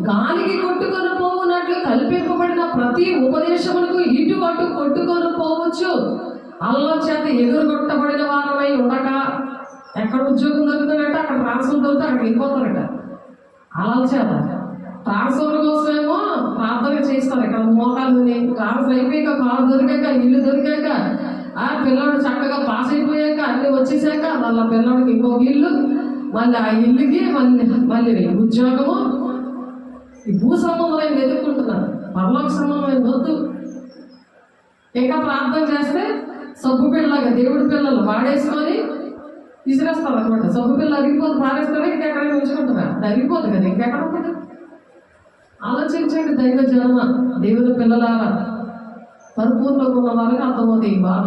గాలికి కొట్టుకొని పోవునట్లు కల్పింపబడిన ప్రతి ఉపదేశములకు ఇటు అటు కొట్టుకొని పోవచ్చు. అల్లం చేత ఎదురుగొట్టబడిన వారమై ఉండక, ఎక్కడ ఉద్యోగం దొరుకుతాడంటే అక్కడ ట్రాన్స్ఫర్ దొరికితే అక్కడ వెళ్ళిపోతారట. అల్లం చేత ట్రాన్స్ఫర్ కోసమేమో ప్రార్థన చేస్తారు. ఇక్కడ మోకాలు ట్రాన్స్ఫర్ అయిపోయాక, కాలు దొరికాక, ఇల్లు దొరికాక, ఆ పిల్లడు చక్కగా పాస్ అయిపోయాక, అన్ని వచ్చేసాక మళ్ళీ పిల్లడికి ఇంకొక ఇల్లు, మళ్ళీ ఆ ఇల్లుకి మళ్ళీ ఉద్యోగము. ఈ భూ సంబంధమైన వెతుక్కుంటున్నారు, పరలోక సంబంధమైన వద్దు. ఇంకా ప్రార్థన చేస్తే సబ్బు పిల్లలాగా దేవుడి పిల్లలు వాడేసుకొని విసిరేస్తారు అనమాట. సబ్బు పిల్లలు అరిగిపోతే పారేస్తారా, ఇంకెక్కడైనా ఉంచుకుంటారా? అది అరిగిపోదు కదా, ఇంకెక్కడ ఉంటుంది? ఆలోచించండి దైవ జనమ, దేవుని పిల్లలారా, పరిపూర్ణంగా ఉన్న వాళ్ళకి అర్థమవుతాయి ఈ బాధ.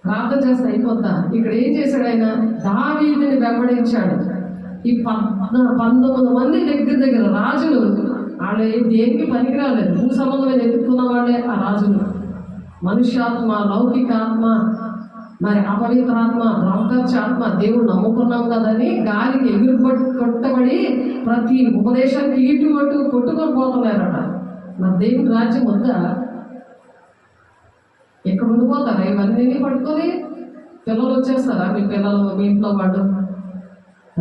ప్రార్థన చేస్తే అయిపోద్దా? ఇక్కడ ఏం చేశాడు ఆయన? దావీదుని వెంబడించాడు. ఈ 19 మంది దగ్గర రాజులు, వాళ్ళు దేనికి పనికిరాలేదు. భూ సంబంధమైన ఎదుర్కొన్న వాళ్ళే ఆ రాజులు. మనుష్యాత్మ, లౌకికాత్మ, మరి అపవిత్రాత్మ, బ్రహ్మచాత్మ, దేవుడు నమ్ముకున్నాం కదని గాలికి కొట్టబడి ప్రతి ఉపదేశానికి ఇటు అటు కొట్టుకొని పోతున్నారట. మరి దేవుడి రాజ్యం వద్దా? ఎక్కడ ఉండిపోతారా ఇవన్నీ పట్టుకొని? పిల్లలు వచ్చేస్తారా? మీ పిల్లలు, మీ ఇంట్లో వాడు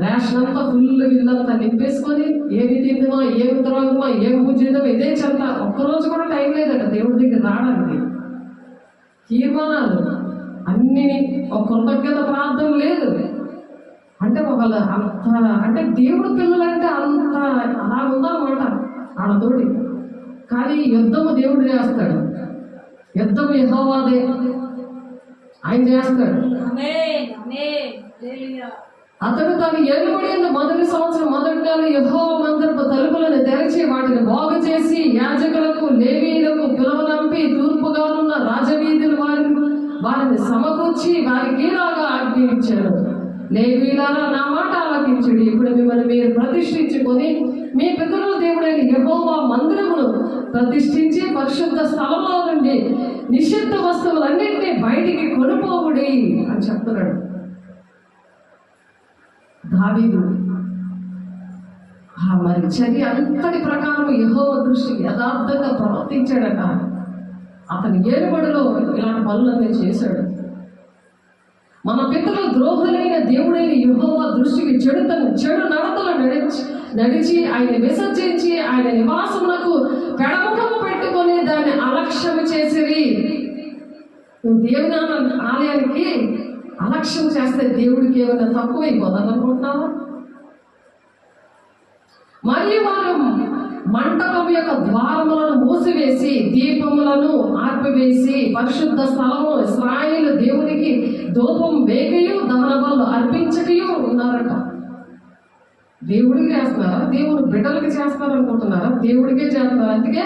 రేషన్ అంతా ఫుల్ ఇల్లంతా నింపేసుకొని ఏమి తిందామా, ఏమి త్రాగుమా, ఏమి పూజ చేద్దామా, ఇదే చెంత. ఒక్కరోజు కూడా టైం లేదట దేవుడి దగ్గర రావడానికి. తీర్మానాలు అన్ని, ఒక కృతజ్ఞత ప్రార్థన లేదు. అంటే ఒకళ్ళ అంత, అంటే దేవుడు పిల్లలంటే అంత అలా ఉందన్నమాట వాళ్ళతోటి. కానీ యుద్ధము దేవుడు చేస్తాడు, యుద్ధము యెహోవాదే, ఆయన చేస్తాడు. అతడు తను ఏలుబడిన మొదటి సంవత్సరం మొదటి నెల యెహోవా మందిరపు తలుపులను తెరిచి వాటిని బాగు చేసి యాజకులకు, లేవీయులకు పిలువనంపి తూర్పుగానున్న రాజవీధులు వారిని సమకూర్చి వారికి ఇలాగా ఆజ్ఞయించాడు. లేవీయులారా నా మాట ఆలకించుడి. ఇప్పుడు మిమ్మల్ని మీరు ప్రతిష్ఠించుకొని మీ పితరుల దేవుడైన యెహోవా మందిరమును ప్రతిష్ఠించి పరిశుద్ధ స్థలంలో నుండి నిషిద్ధ వస్తువులన్నింటినీ బయటికి కొనుపోవుడి అని చెప్తున్నాడు దావీదు. మరి చర్య అంతటి ప్రకారం యెహోవా దృష్టికి యథార్థంగా ప్రవర్తించాడట. అతని ఏలుబడిలో ఇలాంటి పనులన్నీ చేశాడు. మన పితరులు ద్రోహులైన దేవుడైన యెహోవా దృష్టికి చెడు నడతలు నడిచి ఆయన విసర్జించి ఆయన నివాసములకు పెడముఖము పెట్టుకొని దాన్ని అలక్ష్యం చేసిరి. నువ్వు దేవుని ఆలయానికి అలక్ష్యం చేస్తే దేవుడికి ఏమైనా తక్కువైపోదనుకుంటున్నావా? మరియు వారు మంటపం యొక్క ద్వారములను మూసివేసి దీపములను ఆర్పివేసి పరిశుద్ధ స్థలము ఇశ్రాయేలు దేవునికి ధూపం వేకయు దహన బలులు అర్పించకయు ఉన్నారట. దేవుడికి చేస్తున్నారా? దేవుడు బిడ్డలకి చేస్తారనుకుంటున్నారా? దేవుడికే చేస్తున్నారు. అందుకే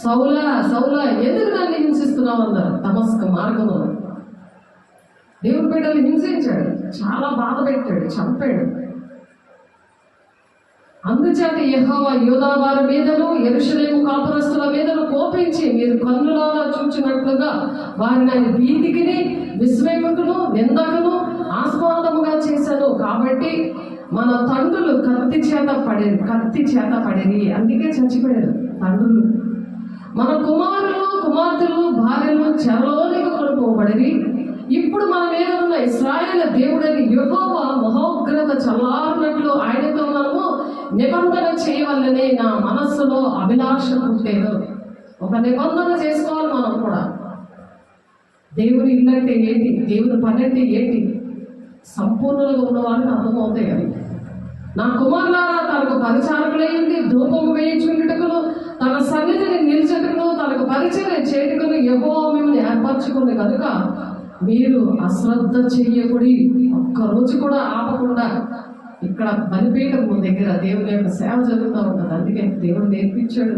సౌలా ఎందుకు నన్ను హింసిస్తున్నావు అన్నారు దమస్కు మార్గంలో. దేవుడి బిడ్డలు హింసించాడు, చాలా బాధ పెట్టాడు, చంపాడు. అందుచేత యెహోవా యూదా వారి మీదను యెరూషలేము కాపురస్తుల మీదను కోపించి మీరు కన్నులారా చూచినట్లుగా వారిని భీతికిని విస్మయముకును నిందకును ఆస్వాదముగా చేశాను. కాబట్టి మన తండ్రులు కత్తి చేత పడిరి. అందుకే చచ్చిపోయారు తండ్రులు. మన కుమార్తెలు భార్యలు చెరలోనికి కొనుక్కోబడిరి. ఇప్పుడు మన మీద ఉన్న ఇశ్రాయేలు దేవుడని యెహోవా మహోగ్రత చల్లారినట్లు ఆయనతో మనము నిబంధన చేయవల్లనే నా మనస్సులో అభిలాష పుట్టేను. ఒక నిబంధన చేసుకోవాలి మనం కూడా. దేవుని ఇల్లు అంటే ఏంటి, దేవుని పని అంటే ఏంటి సంపూర్ణంగా ఉన్న వాళ్ళకి అర్థమవుతాయి. అది నా కుమారులారా తనకు పరిచారకులైంది ధూపము వేయించుటకును తన సన్నిధిని నిలిచెటకును తనకు పరిచయం చేటుకును యెహోవా మిమ్మల్ని ఏర్పరచుకుంది కనుక మీరు అశ్రద్ధ చెయ్యకుడి. ఒక్కరోజు కూడా ఆపకుండా ఇక్కడ బలిపీఠం దగ్గర దేవుని యొక్క సేవ జరుగుతూ ఉంటుంది. అందుకే దేవుడు నేర్పించాడు.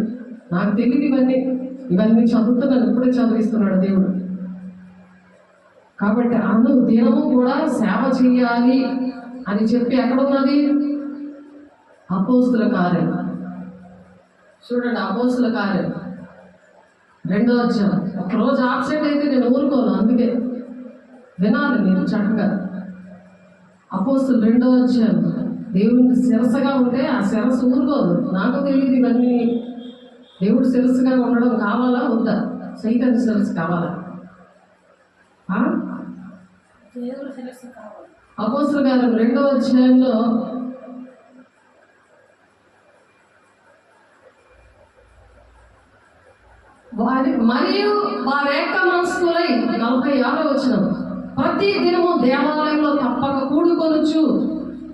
నాకు తెలియదు ఇవన్నీ చదువుతున్నాను, ఇప్పుడే చదివిస్తున్నాడు దేవుడు. కాబట్టి దినము కూడా సేవ చేయాలి అని చెప్పి ఎక్కడున్నది? అపోస్తుల కార్యం చూడండి. అపోస్తుల కార్యం 2వ అధ్యాయం. ఒకరోజు ఆబ్సెంట్ అయితే నేను ఊరుకోను, అందుకే వినాలి మీరు చక్కగా. అపోస్తులు 2వ అధ్యాయం. దేవుడికి శిరసగా ఉంటే ఆ శిరస్సు ఊరుకోదు. నాకు తెలియదు ఇవన్నీ. దేవుడు శిరస్సుగా ఉండడం కావాలా వద్దా? సైతాన్ని శిరస్సు కావాలా? అపోస్తుల కార్యం 2వ అధ్యాయంలో మరియు వారేక మనస్కులై 46వ వచనం. ప్రతి దినము దేవాలయంలో తప్పక కూడుకొనుచు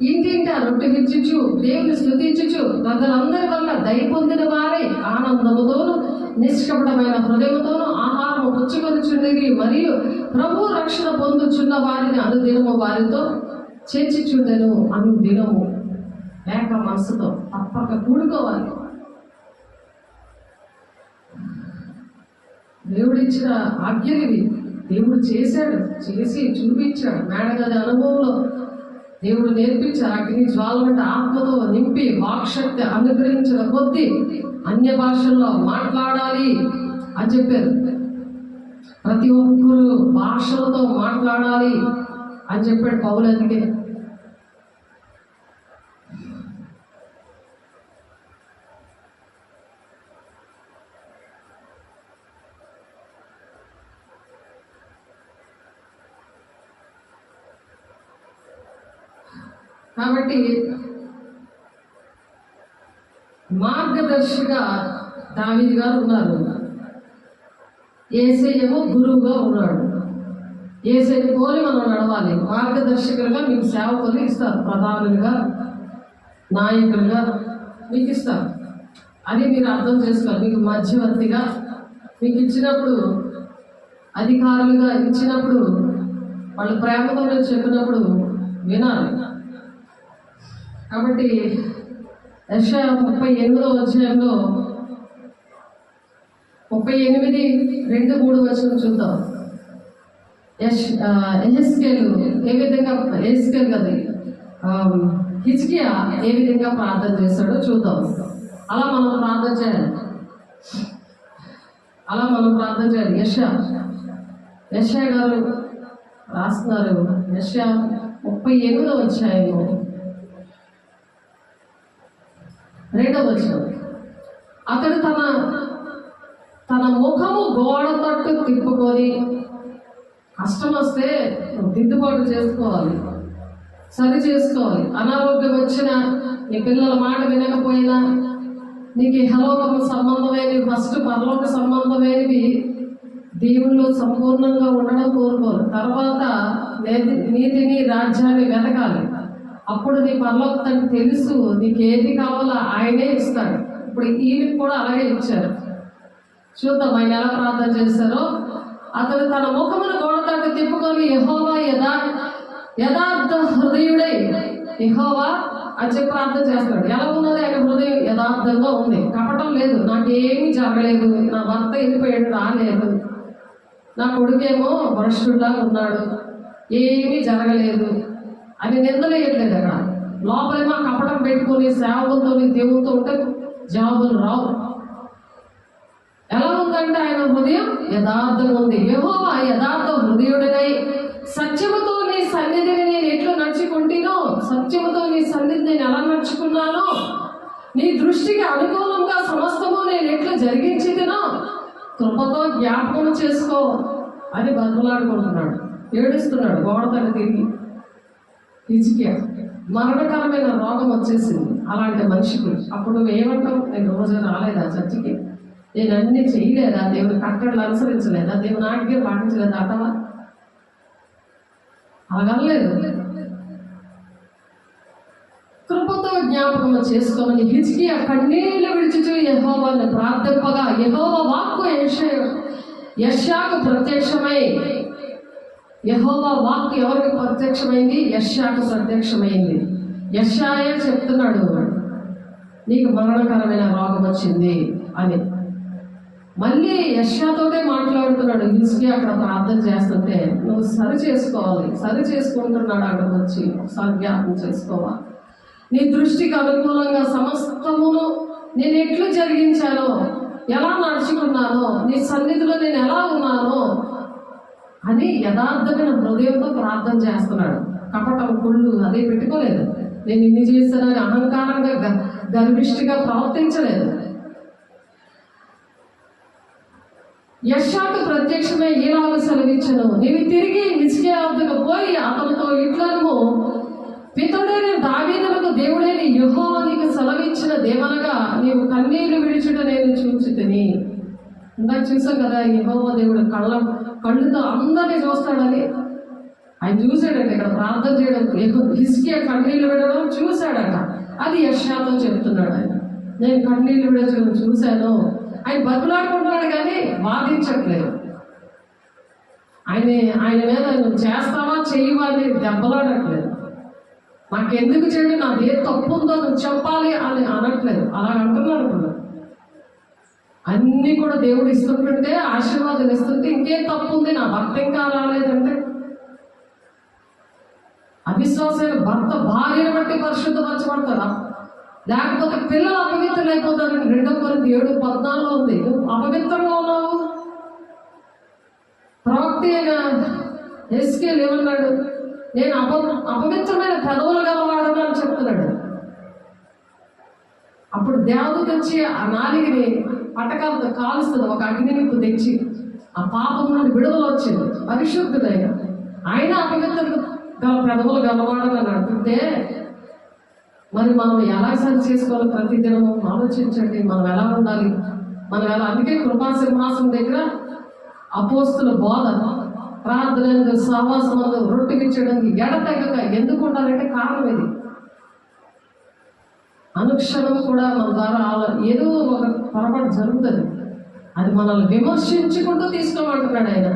ఇంటింటా రొట్టె విచ్చుచు దేవుని స్తుతించుచు ప్రజలందరి వల్ల దయ పొందిన వారే ఆనందముతోను నిష్కపటమైన హృదయముతోను ఆహారము పుచ్చుకొనుచుండేది. మరియు ప్రభు రక్షణ పొందుచున్న వారిని అనుదినము వారితో చేర్చుచుండెను. అనుదినము ఏక మనసుతో తప్పక కూడుకోవాలి. దేవుడిచ్చిన ఆజ్ఞనివి దేవుడు చేసి చూపించాడు. మేడగది అనుభవంలో దేవుడు నేర్పించారు. అగ్ని జ్వాలమంట ఆత్మతో నింపి వాక్శక్తి అనుగ్రహించిన కొద్దీ అన్య భాషల్లో మాట్లాడాలి అని చెప్పారు. ప్రతి ఒక్కరు భాషలతో మాట్లాడాలి అని చెప్పాడు పౌలు. అందుకే కాబట్టి మార్గదర్శిగా దావీదు గారు ఉన్నారు. యేసయ్యేమో గురువుగా ఉన్నాడు. యేసయ్యని పోలి మనం నడవాలి. మార్గదర్శకులుగా మీకు సేవకులు ఇస్తారు, ప్రధానులుగా నాయకులుగా మీకు ఇస్తారు. అది మీరు అర్థం చేసుకోవాలి. మీకు మధ్యవర్తిగా మీకు ఇచ్చినప్పుడు, అధికారులుగా ఇచ్చినప్పుడు వాళ్ళు ప్రేమతో చెప్పినప్పుడు వినాలి. కాబట్టి యెషయా 38వ అధ్యాయంలో 38:2-3 వచనం చూద్దాం. ఎహెస్కేలు ఏ విధంగా, ఎహెస్కేలు కదా, హిజ్కియా ఏ విధంగా ప్రార్థన చేశాడో చూద్దాం. అలా మనం ప్రార్థన చేయాలి. యెషయా గారు రాస్తున్నారు. యెషయా 38వ అధ్యాయము 2వ వచనం. అతడు తన ముఖము గోడ తట్టు తిప్పుకొని, కష్టం వస్తే దిద్దుబాటు చేసుకోవాలి, సరి చేసుకోవాలి. అనారోగ్యం వచ్చినా, నీ పిల్లల మాట వినకపోయినా, నీకు ఇహలోకము సంబంధమైనవి, ఫస్ట్ పరలోక సంబంధమైనవి దేవుళ్ళు సంపూర్ణంగా ఉండడం కోరుకోరు. తర్వాత నీతిని రాజ్యాన్ని వెతకాలి. అప్పుడు నీ పరలోక తండ్రి తెలుసు, నీకు ఏది కావాలో ఆయనే ఇస్తాడు. ఇప్పుడు ఈయనకి కూడా అలాగే ఇచ్చారు. చూద్దాం ఆయన ఎలా ప్రార్థన చేశారో. అతడు తన ముఖమును గోడ తట్టు తిప్పుకొని, యెహోవా యథార్థ హృదయుడై యెహోవా అని చెప్పి ప్రార్థన చేస్తాడు. ఎలా ఉన్నది ఆయన హృదయం? యథార్థంగా ఉంది, కపటం లేదు, నాకేమీ జరగలేదు, నా భర్త వెళ్ళిపోయాడు, రాలేదు, నా కొడుకేమో భ్రష్టుడిలా ఉన్నాడు, ఏమీ జరగలేదు అని నిందలేయట్లేదు. అక్కడ లోపలేమో కపటం పెట్టుకొని సేవకులతో దేవునితో ఉంటే జవాబులు రావు. ఎలా ఉందంటే ఆయన హృదయం యథార్థంగా ఉంది. యెహోవా యథార్థ హృదయుడనై సత్యముతో నీ సన్నిధిని నేను ఎట్లు నడుచుకుంటునో, సత్యముతో నీ సన్నిధిని నేను ఎలా నడుచుకున్నానో, నీ దృష్టికి అనుకూలంగా సమస్తము నేను ఎట్లు జరిగించినో కృపతో జ్ఞాపకం చేసుకో అని బతులాడుకుంటున్నాడు, ఏడుస్తున్నాడు గోడ తన తిరిగి. హిజ్కియా మరణకరమైన రోగం వచ్చేసింది అలాంటి మనిషికి. అప్పుడు ఏమంటావు? నేను రోజు రాలేదా చర్చికి? నేను అన్ని చేయలేదా? దేవుని కట్టడలు అనుసరించలేదా? దేవుని ఆజ్ఞ పాటించలేదా? అంటవా? అలాగలేదు. కృపతో జ్ఞాపకం చేసుకోమని హిజ్కియా కన్నీళ్లు విడిచుచు యెహోవాను ప్రార్థింపగా, యెహోవా వాక్కు యెషయాకు ప్రత్యక్షమై, యెహోవా వాక్కు ఎవరికి ప్రత్యక్షమైంది? యెషయాకు ప్రత్యక్షమైంది. యెషయాయే చెప్తున్నాడు, నీకు మరణకరమైన రోగం వచ్చింది అని. మళ్ళీ యెషయాతోనే మాట్లాడుతున్నాడు. హిజ్కియా అక్కడ ప్రార్థన చేస్తుంటే, నువ్వు సరి చేసుకోవాలి, సరి చేసుకుంటున్నాడు. అక్కడికి వచ్చి ఒకసారి జ్ఞాపకం చేసుకోవాలి. నీ దృష్టికి అనుకూలంగా సమస్తమును నేను ఎట్లు జరిగించానో, ఎలా నడుచుకున్నానో, నీ సన్నిధిలో నేను ఎలా ఉన్నానో అని యథార్థమైన హృదయంతో ప్రార్థన చేస్తున్నాడు. కపటం కుళ్ళు అదే పెట్టుకోలేదు. నేను ఇన్ని చేశానని అహంకారంగా గర్విష్టిగా ప్రవర్తించలేదు. యెషయాకు ప్రత్యక్షమై ఈలాగు సెలవిచ్చెను, నీవు తిరిగి హిజ్కియా వద్దకు పోయి అతనితో ఇట్లను, పితడైన దావీదునకు దేవుడైన యెహోవా నీకు సెలవిచ్చిన దేవనగా, నీవు కన్నీళ్లు విడిచుట నేను చూచితిని. ఇందాక చూసాం కదా, యెహోవా దేవుడు కళ్ళుతో అందరినీ చూస్తాడని. ఆయన చూశాడట, ఇక్కడ ప్రార్థన చేయడం, హిజ్కియా కన్నీళ్లు విడడం చూశాడట. అది యెషయాతో చెప్తున్నాడు. ఆయన నేను కన్నీళ్లు విడచడం చూశాను. ఆయన బతులాడుకుంటున్నాడు కానీ వాదించట్లేదు. ఆయన మీద నువ్వు చేస్తావా చెయ్యవా అని దెబ్బలాడట్లేదు. నాకెందుకు చేయడం, నాది ఏ తప్పు ఉందో నువ్వు చెప్పాలి అని అనట్లేదు. అలా అంటున్నాడు. ఇప్పుడు అన్నీ కూడా దేవుడు ఇస్తుంటుంటే, ఆశీర్వాదం ఇస్తుంటే ఇంకేం తప్పు ఉంది, నా భర్త ఇంకా రాలేదంటే. అవిశ్వాసమైన భర్త భార్యను బట్టి పరిశుద్ధపరచబడతారా? లేకపోతే పిల్లలు అపవిత్రులు అయిపోతారని 2 కొరింథీ 7:14 ఉంది. నువ్వు అపవిత్రంగా ఉన్నావు. ప్రవక్త అయిన యెహెజ్కేలు ఏమన్నాడు? నేను అపవిత్రమైన పెదవులు గలవాడను అని చెప్తున్నాడు. అప్పుడు దేవదూత వచ్చి ఆ నాలికని పట్టకాలతో కాలుస్తుంది, ఒక అగ్నినిప్పు తెచ్చి. ఆ పాపం నుండి విడుదల వచ్చింది. పరిశుద్ధుడైన ఆయన అపవిత్రులు గల పెదవులు గలవాడని అని అంటుంటే, మరి మనం ఎలా సరి చేసుకోవాలి? ప్రతిదినము ఆలోచించండి, మనం ఎలా ఉండాలి, మనం ఎలా. అందుకే కృపా సింహాసనం దగ్గర అపోస్తుల బోధ, ప్రార్థన, సహవాసమందు రొట్టె విచ్చడానికి ఎడతెగక ఎందుకు ఉండాలంటే కారణం ఇది. అనుక్షణం కూడా మన ద్వారా ఏదో ఒక పొరపాటు జరుగుతుంది. అది మనల్ని విమర్శించుకుంటూ తీసుకోమంటున్నాడు ఆయన.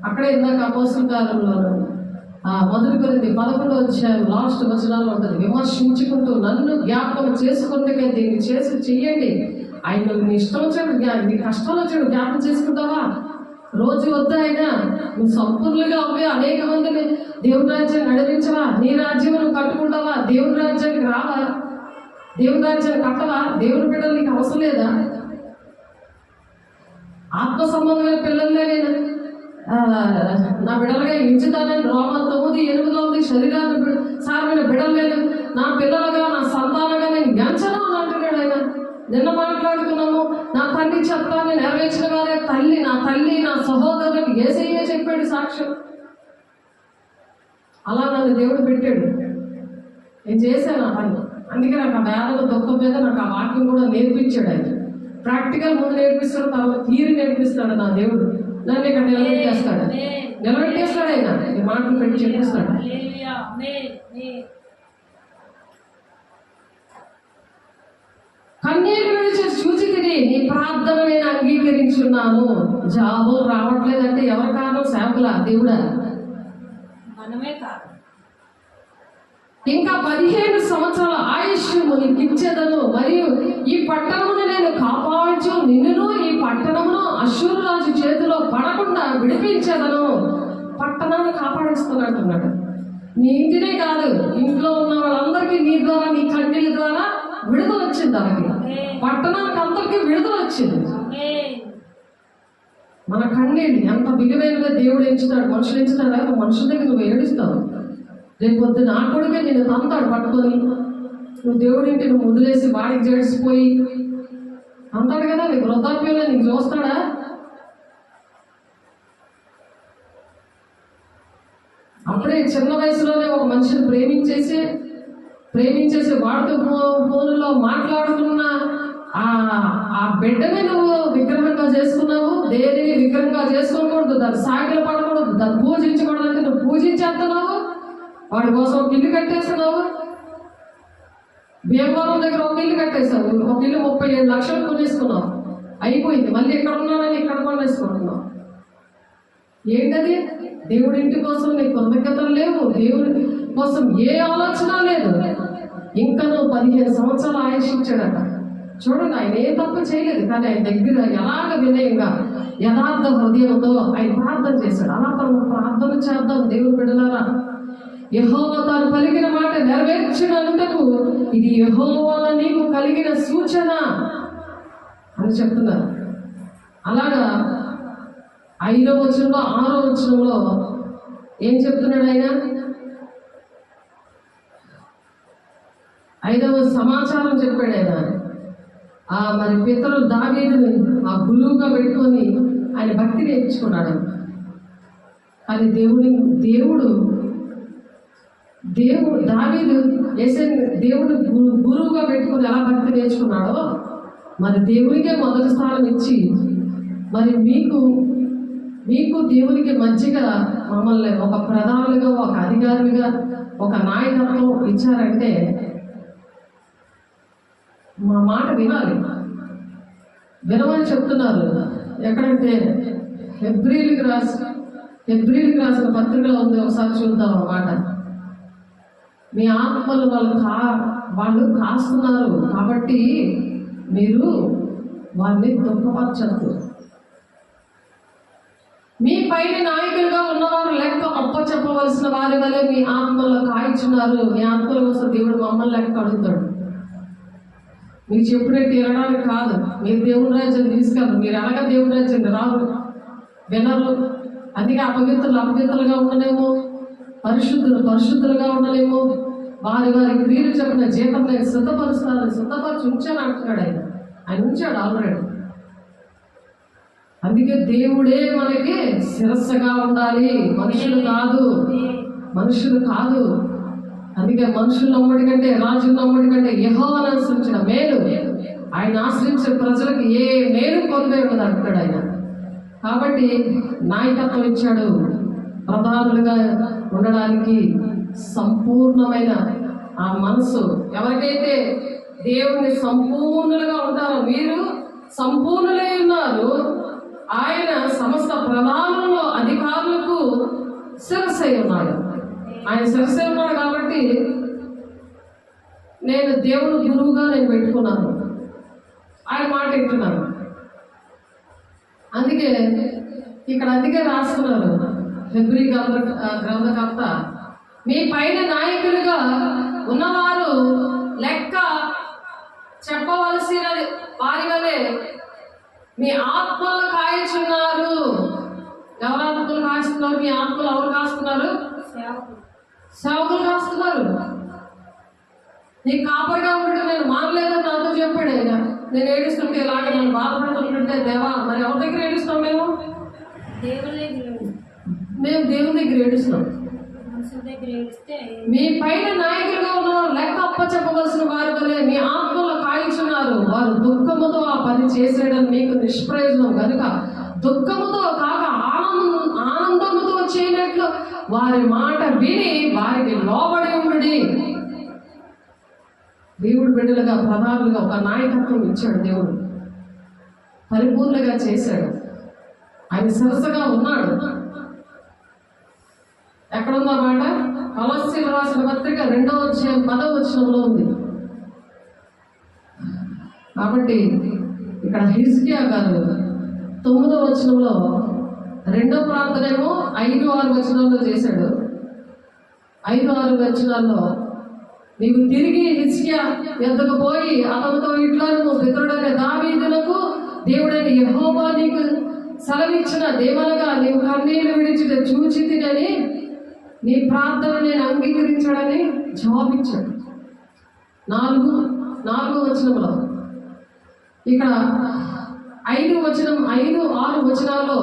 అక్కడే ఇందాక అపోస్తుల కాలంలో 1 కొరింథీ 11వ అధ్యాయం లాస్ట్ వచనాల్లో ఉంటుంది. విమర్శించుకుంటూ నన్ను జ్ఞాపకం చేసుకుంటే దీన్ని చెయ్యండి. ఆయన నీ ఇష్టం వచ్చాడు, నీ కష్టాలు వచ్చాడు జ్ఞాపకం చేసుకుంటావా? రోజు వద్ద అయినా నువ్వు సంపూర్ణంగా అవ్వే అనేక మందిని దేవుని రాజ్యాన్ని నడిపించవా? నీ రాజ్యం నువ్వు కట్టుకుంటావా? దేవుని రాజ్యానికి రావా? దేవుని రాజ్యాన్ని కట్టవా? దేవుని బిడ్డలు నీకు అవసరం లేదా? ఆత్మ సంబంధమైన పిల్లలనే నేను నా బిడ్డలుగా ఎంచుతానని రోమా 9:8 ఉంది. శరీరాన్ని సారమైన బిడ్డలు నేను నా పిల్లలుగా నా సంతానంగా నేను ఎంచను అని అంటున్నాడు ఆయన. నిన్న మాట్లాడుకున్నాము, నా తల్లి చెప్పాన్ని నెరవేర్చిన వారే తల్లి, నా తల్లి నా సహోదరులకు యేసయ్యే చెప్పాడు సాక్ష్యం. అలా నన్ను దేవుడు పెట్టాడు, నేను చేశాను ఆ పని. అందుకే నాకు ఆ వేదన దుఃఖం మీద నాకు ఆ వాక్యం కూడా నేర్పించాడు ఆయన. ప్రాక్టికల్ ముందు నేర్పిస్తాడు, తర్వాత తీరు నేర్పిస్తాడు నా దేవుడు. నన్ను ఇక్కడ నిలబెట్టేస్తాడు ఆయన. ఈ మాటలు పెట్టి చెప్పిస్తాడు. కన్నీరు విడిచి చూచి తిని నీ ప్రార్థన నేను అంగీకరించున్నాను. జాబు రావట్లేదంటే ఎవరి కారణం? సేవకులా? దేవుడా? మనమే కాదు. ఇంకా 15 సంవత్సరాల ఆయుష్ నీకు ఇచ్చేదను, మరియు ఈ పట్టణమును నేను కాపాడుచు నిన్నును ఈ పట్టణమును అశ్షూరు రాజు చేతిలో పడకుండా విడిపించేదను. పట్టణాన్ని కాపాడేస్తున్నాడు అన్నాడు. నీ ఇంటినే కాదు, ఇంట్లో ఉన్న వాళ్ళందరికీ నీ ద్వారా, నీ కన్నీళ్ళ ద్వారా విడుదల వచ్చింది. దానికి పట్టణానికి అందరికీ విడుదల వచ్చింది. మన కన్నీళ్ళు ఎంత విలువైనగా దేవుడు ఎంచుతాడు. మనుషులు ఎంచుతాడా? మనుషుల దగ్గర నువ్వు ఏడుస్తావు. రేపు పొద్దు నా కొడుకే నేను తంతాడు పట్టుకొని. నువ్వు దేవుడింటి నువ్వు వదిలేసి వాడికి జడిసిపోయి అంటాడు కదా. నీకు వృద్ధాప్యంలో నీకు చూస్తాడా? అప్పుడే చిన్న వయసులోనే ఒక మనిషిని ప్రేమించేసి వాడితో ఫోన్లో మాట్లాడుతున్న ఆ బిడ్డని నువ్వు విగ్రహంగా చేసుకున్నావు. దేనిని విగ్రహంగా చేసుకోకూడదు, దాన్ని సాగిల పడకూడదు, దాన్ని పూజించకూడదు. అంటే నువ్వు పూజించేస్తున్నావు, వాడి కోసం ఒక ఇల్లు కట్టేస్తున్నావు. భీమవరం దగ్గర ఒక ఇల్లు కట్టేసావు, ఒక ఇల్లు 37 లక్షలు కొనేసుకున్నావు. అయిపోయింది. మళ్ళీ ఎక్కడ ఉన్నానని ఇక్కడ కొనేసుకుంటున్నావు. ఏంటది? దేవుడి ఇంటి కోసం నీ కృతజ్ఞతలు లేవు, దేవుడి కోసం ఏ ఆలోచన లేదు. ఇంకా నువ్వు 15 సంవత్సరాలు ఆయుష్ ఇచ్చాడట. చూడండి, ఆయన ఏ తప్పు చేయలేదు, కానీ ఆయన దగ్గర ఎలాగ వినయంగా యథార్థ హృదయంతో ఆయన ప్రార్థన చేశాడు. అలా ప్రార్థన చేద్దాం దేవుని బిడ్డలారా. యెహోవా తాను పలికిన మాట నెరవేర్చినందుకు ఇది యెహోవా నీకు కలిగిన సూచన అని చెప్తున్నారు. అలాగా 5వ వచనంలో 6వ వచనంలో ఏం చెప్తున్నాడు ఆయన? 5వ సమాచారం చెప్పాడు ఆయన. మరి పితరులు దావీదుని ఆ గురువుగా పెట్టుకొని ఆయన భక్తి నేర్చుకున్నాడు. అది దేవుడు దావీదు దేవుడు గురువుగా పెట్టుకొని ఎలా భక్తి నేర్చుకున్నాడో, మరి దేవునికే మొదటి స్థానం ఇచ్చి, మరి మీకు దేవునికి మధ్యగా మమ్మల్ని ఒక ప్రధానులుగా, ఒక అధికారులుగా, ఒక నాయకత్వం ఇచ్చారంటే మా మాట వినమని చెప్తున్నారు. ఎక్కడంటే హెబ్రీలకు రాసిన పత్రికలో ఉంది, ఒకసారి చూద్దాం అన్నమాట. మీ ఆత్మలు వాళ్ళు కాస్తున్నారు కాబట్టి మీరు వారిని దుఃఖపరచద్దు. మీ పైన నాయకులుగా ఉన్నవారు లెక్క అప్ప చెప్పవలసిన వారి వల్లే మీ ఆత్మల్లో కాయిచున్నారు. మీ ఆత్మల కోసం దేవుడు మమ్మల్ని లెక్క అడుగుతాడు. మీరు చెప్పినట్టు వినడానికి కాదు, మీరు దేవుని రాజ్యాన్ని తీసుకెళ్ళరు. మీరు అనగా దేవుని రాజ్యాన్ని రారు, వినరు. అందుకే అపవిత్రులుగా ఉండలేము, పరిశుద్ధులుగా ఉండలేము. వారి క్రియలు చెప్పిన జీతం నేను సిద్ధపరిచి ఉంచాను అంటున్నాడు ఆయన ఉంచాడు ఆల్రెడీ. అందుకే దేవుడే మనకి శిరస్సుగా ఉండాలి, మనుషులు కాదు. అందుకే మనుషులు నమ్మడి కంటే, రాజులు నమ్మడి కంటే యెహోవాను ఆశ్రయించిన మేలు. ఆయన ఆశ్రయించిన ప్రజలకు ఏ మేలు పొందే ఉండదు అంటాడు ఆయన. కాబట్టి నాయకత్వం ఇచ్చాడు, ప్రధానులుగా ఉండడానికి సంపూర్ణమైన ఆ మనసు. ఎవరికైతే దేవుని సంపూర్ణులుగా ఉంటారో, మీరు సంపూర్ణులై ఉన్నారు. ఆయన సమస్త ప్రధానులలో అధికారులకు శిరస్సై ఉన్నాడు. ఆయన శిరస్సై ఉన్నాడు కాబట్టి నేను దేవుడు గురువుగా నేను పెట్టుకున్నాను, ఆయన మాట వింటున్నాను. అందుకే ఇక్కడ అందుకే రాస్తున్నారు హెబ్రీ గ్రంథకర్త, మీ పైన నాయకులుగా ఉన్నవారు లెక్క చెప్పవలసిన వారి వలె మీ ఆత్మలు కాయచున్నారు. ఎవరు ఆత్మలు కాస్తున్నారు? మీ ఆత్మలు ఎవరు కాస్తున్నారు? సేవకులు కాస్తున్నారు. నీకు కాపరిగా ఉంటే నేను మానలేదని నాతో చెప్పాడు ఆయన. నేను ఏడుస్తుంటే ఇలాగే నన్ను బాధపడుతుంటే, దేవా మరి ఎవరి దగ్గర ఏడుస్తాం? మేము దేవుని దగ్గర ఏడుస్తాం. మీ పైన నాయకులుగా ఉన్నవారు లెక్క అప్ప చెప్పవలసిన వారి వల్లే మీ ఆత్మలో కాయించున్నారు. వారు దుఃఖముతో ఆ పని చేసేయడం మీకు నిష్ప్రయోజనం కనుక దుఃఖముతో కాక ఆనందముతో చేయనట్లు వారి మాట విని వారికి లోబడి ఉండి. దేవుడు బిడ్డలుగా ప్రధానులుగా ఒక నాయకత్వం ఇచ్చాడు. దేవుడు పరిపూర్ణంగా చేశాడు. ఆయన సరసగా ఉన్నాడు. ఎక్కడుందన్నమాట? కొలస్సీయులకు రాసిన పత్రిక 2వ అధ్యాయం 10వ వచనంలో ఉంది. కాబట్టి ఇక్కడ హిజ్కియా గారు 9వ వచనంలో, 2వ ప్రార్థనేమో 5-6 వచనాల్లో చేశాడు. 5-6 వచనాల్లో నీవు తిరిగి హిజ్కియా ఎద్దకు పోయి అతనితో ఇట్లా, నువ్వు పితరుడైన దావీదునకు దేవుడైన యెహోవా నీకు సెలవిచ్చిన దేవనగా నీవు కన్నీళ్లు విడిచిట చూచి తినని నీ ప్రార్థన నేను అంగీకరించాడని జవాబిచ్చాడు. 4వ వచనంలో. ఇక్కడ 5-6 వచనాల్లో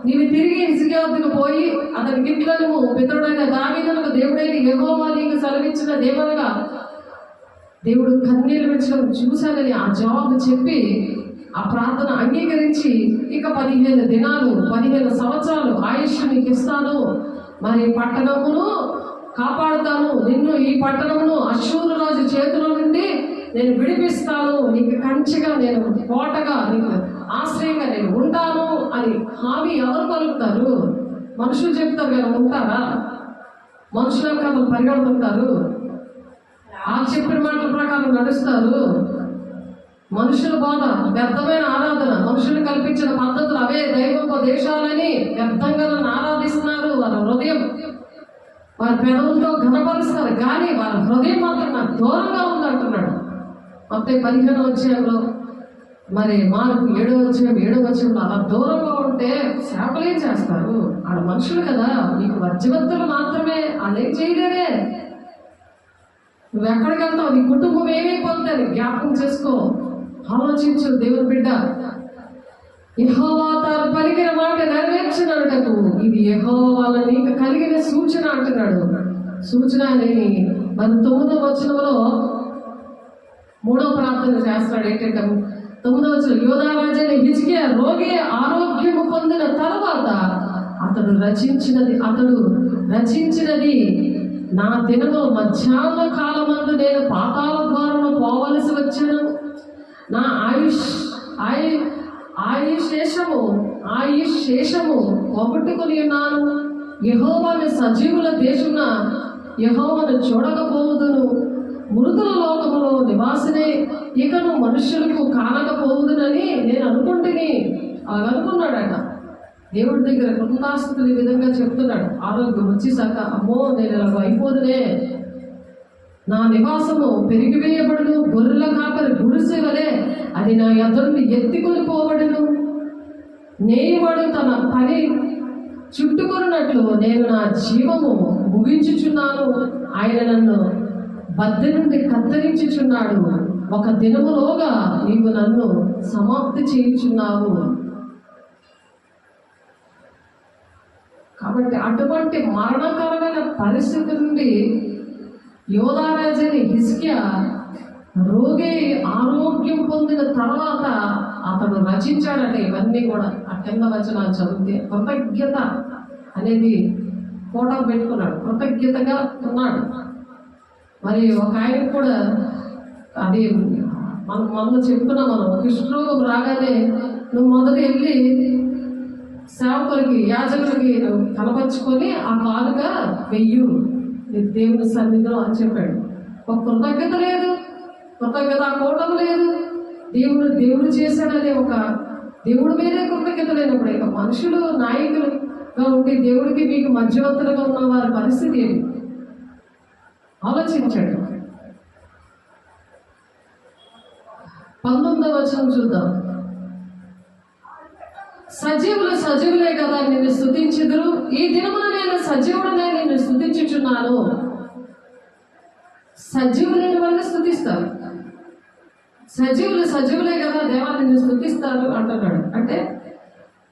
నీవు తిరిగి హిజ్కియా వద్దకు పోయి అతని గిట్లను పితరుడైన దావీదునకు దేవుడైన యెహోవా నీకు సెలవిచ్చిన దేవనగా దేవుడు కన్నీళ్లు విడిచడం చూశానని ఆ జవాబు చెప్పి ఆ ప్రార్థన అంగీకరించి, ఇక 15 దినాలు 15 సంవత్సరాలు ఆయుష్ నీకు ఇస్తాను, మరి పట్టణమును కాపాడుతాను, నిన్ను ఈ పట్టణమును అశ్షూరు రాజు చేతుల నుండి నేను విడిపిస్తాను, నీకు కంచెగా నేను కోటగా నీకు ఆశ్రయంగా నేను ఉంటాను అని హామీ ఎవరు పలుకుతారు? మనుషులు చెప్తారు కదా, ఉంటారా? మనుషుల కథలు పరిగెడుతుంటారు, ఆ చెప్పిన మాటల ప్రకారం నడుస్తారు. మనుషుల బోధ వ్యర్థమైన ఆరాధన, మనుషులు కల్పించిన పద్ధతులు అవే దైవోపదేశాలని వ్యర్థంగా నన్ను ఆరాధిస్తున్నారు. వారి హృదయం వారి పెదవులతో ఘనపరుస్తారు, కానీ వారి హృదయం మాత్రం నాకు దూరంగా ఉందంటున్నాడు. మొత్తం 15వ అధ్యాయంలో, మరి మార్కు 7వ అధ్యాయంలో అలా దూరంగా ఉంటే సేవలు ఏం చేస్తారు? ఆడ మనుషులు కదా, నీకు మధ్యవర్తులు మాత్రమే, అదేం చేయలేరే. నువ్వు ఎక్కడికి వెళ్తావు? నీ కుటుంబం ఏమైపోతుంది జ్ఞాపకం చేసుకో, ఆలోచించు. దేవుని బిడ్డ, యెహోవా తాను పలికిన మాట నెరవేర్చినటకు ఇది యెహోవా నీకు కలిగిన సూచన అంటున్నాడు. సూచన అనేది మరి 9వ వచనంలో 3వ ప్రార్థన చేస్తాడు. ఏంటంటే 9వ వచనం, యోధా రాజైన హిజ్కియా రోగి ఆరోగ్యము పొందిన తర్వాత అతడు రచించినది నా దినము మధ్యాహ్న కాలమందు నేను పాతాళ ద్వారంలో పోవలసి వచ్చాను, నా ఆయుష్ శేషము పోగొట్టుకుని ఉన్నాను, యెహోవాను సజీవుల దేశమున యెహోవాను చూడకపోవుదును, మృతుల లోకములో నివాసినే ఇకను మనుష్యులకు కానకపోవుదునని నేను అనుకుంటుని. అలా అనుకున్నాడట. దేవుడి దగ్గర కృతజ్ఞతాస్తుతులు ఈ విధంగా చెప్తున్నాడు. ఆరోగ్యం వచ్చేసాక, అమ్మో నేను ఇలా అయిపోదునే, నా నివాసము పెరిగివేయబడును, గొర్రెల కాపరి గుడిసె వలె అది నా ఎదురుని ఎత్తుకొని పోబడును, నేవాడు తన పని చుట్టుకొన్నట్లు నేను నా జీవము ముగించుచున్నాను, ఆయన నన్ను బద్దె నుండి కత్తిరించుచున్నాడు, ఒక దినములోగా నీవు నన్ను సమాప్తి చేయుచున్నావు. కాబట్టి అటువంటి మరణకరమైన పరిస్థితి నుండి యోధారాజైన హిజ్కియా రోగి ఆరోగ్యం పొందిన తర్వాత అతడు రచించాడంటే ఇవన్నీ కూడా. ఆ కింద వచనాలు చదివితే కృతజ్ఞత అనేది ఫోటో పెట్టుకున్నాడు, కృతజ్ఞతగా ఉన్నాడు. మరి ఒక ఆయన కూడా అది మనం చెప్తున్నాం, మనం కుష్ఠరోగం రాగానే నువ్వు మొదట వెళ్ళి సేవకులకి యాజకులకి కనపరుచుకొని ఆ కాలుగా వెయ్యు దేవుని సన్నిధిలో అని చెప్పాడు. ఒక కృతజ్ఞత లేదు, కృతజ్ఞత కూటం లేదు. దేవుడు చేశాడనే ఒక దేవుడి మీదే కృతజ్ఞత లేనప్పుడు ఇక మనుషులు నాయకులుగా ఉండి దేవుడికి మీకు మధ్యవర్తులుగా ఉన్న వారి పరిస్థితి ఏంటి ఆలోచించండి. 19వ వచనం చూద్దాం. సజీవులు సజీవులే కదా నిన్ను స్తుతించెదరు, ఈ దినమున నేను సజీవుడనే నిన్ను స్తుతించుచున్నాను. సజీవులైన వాళ్ళని స్తుతిస్తారు. సజీవులు సజీవులే కదా దేవా నిన్ను స్తుతిస్తారు అంటున్నాడు. అంటే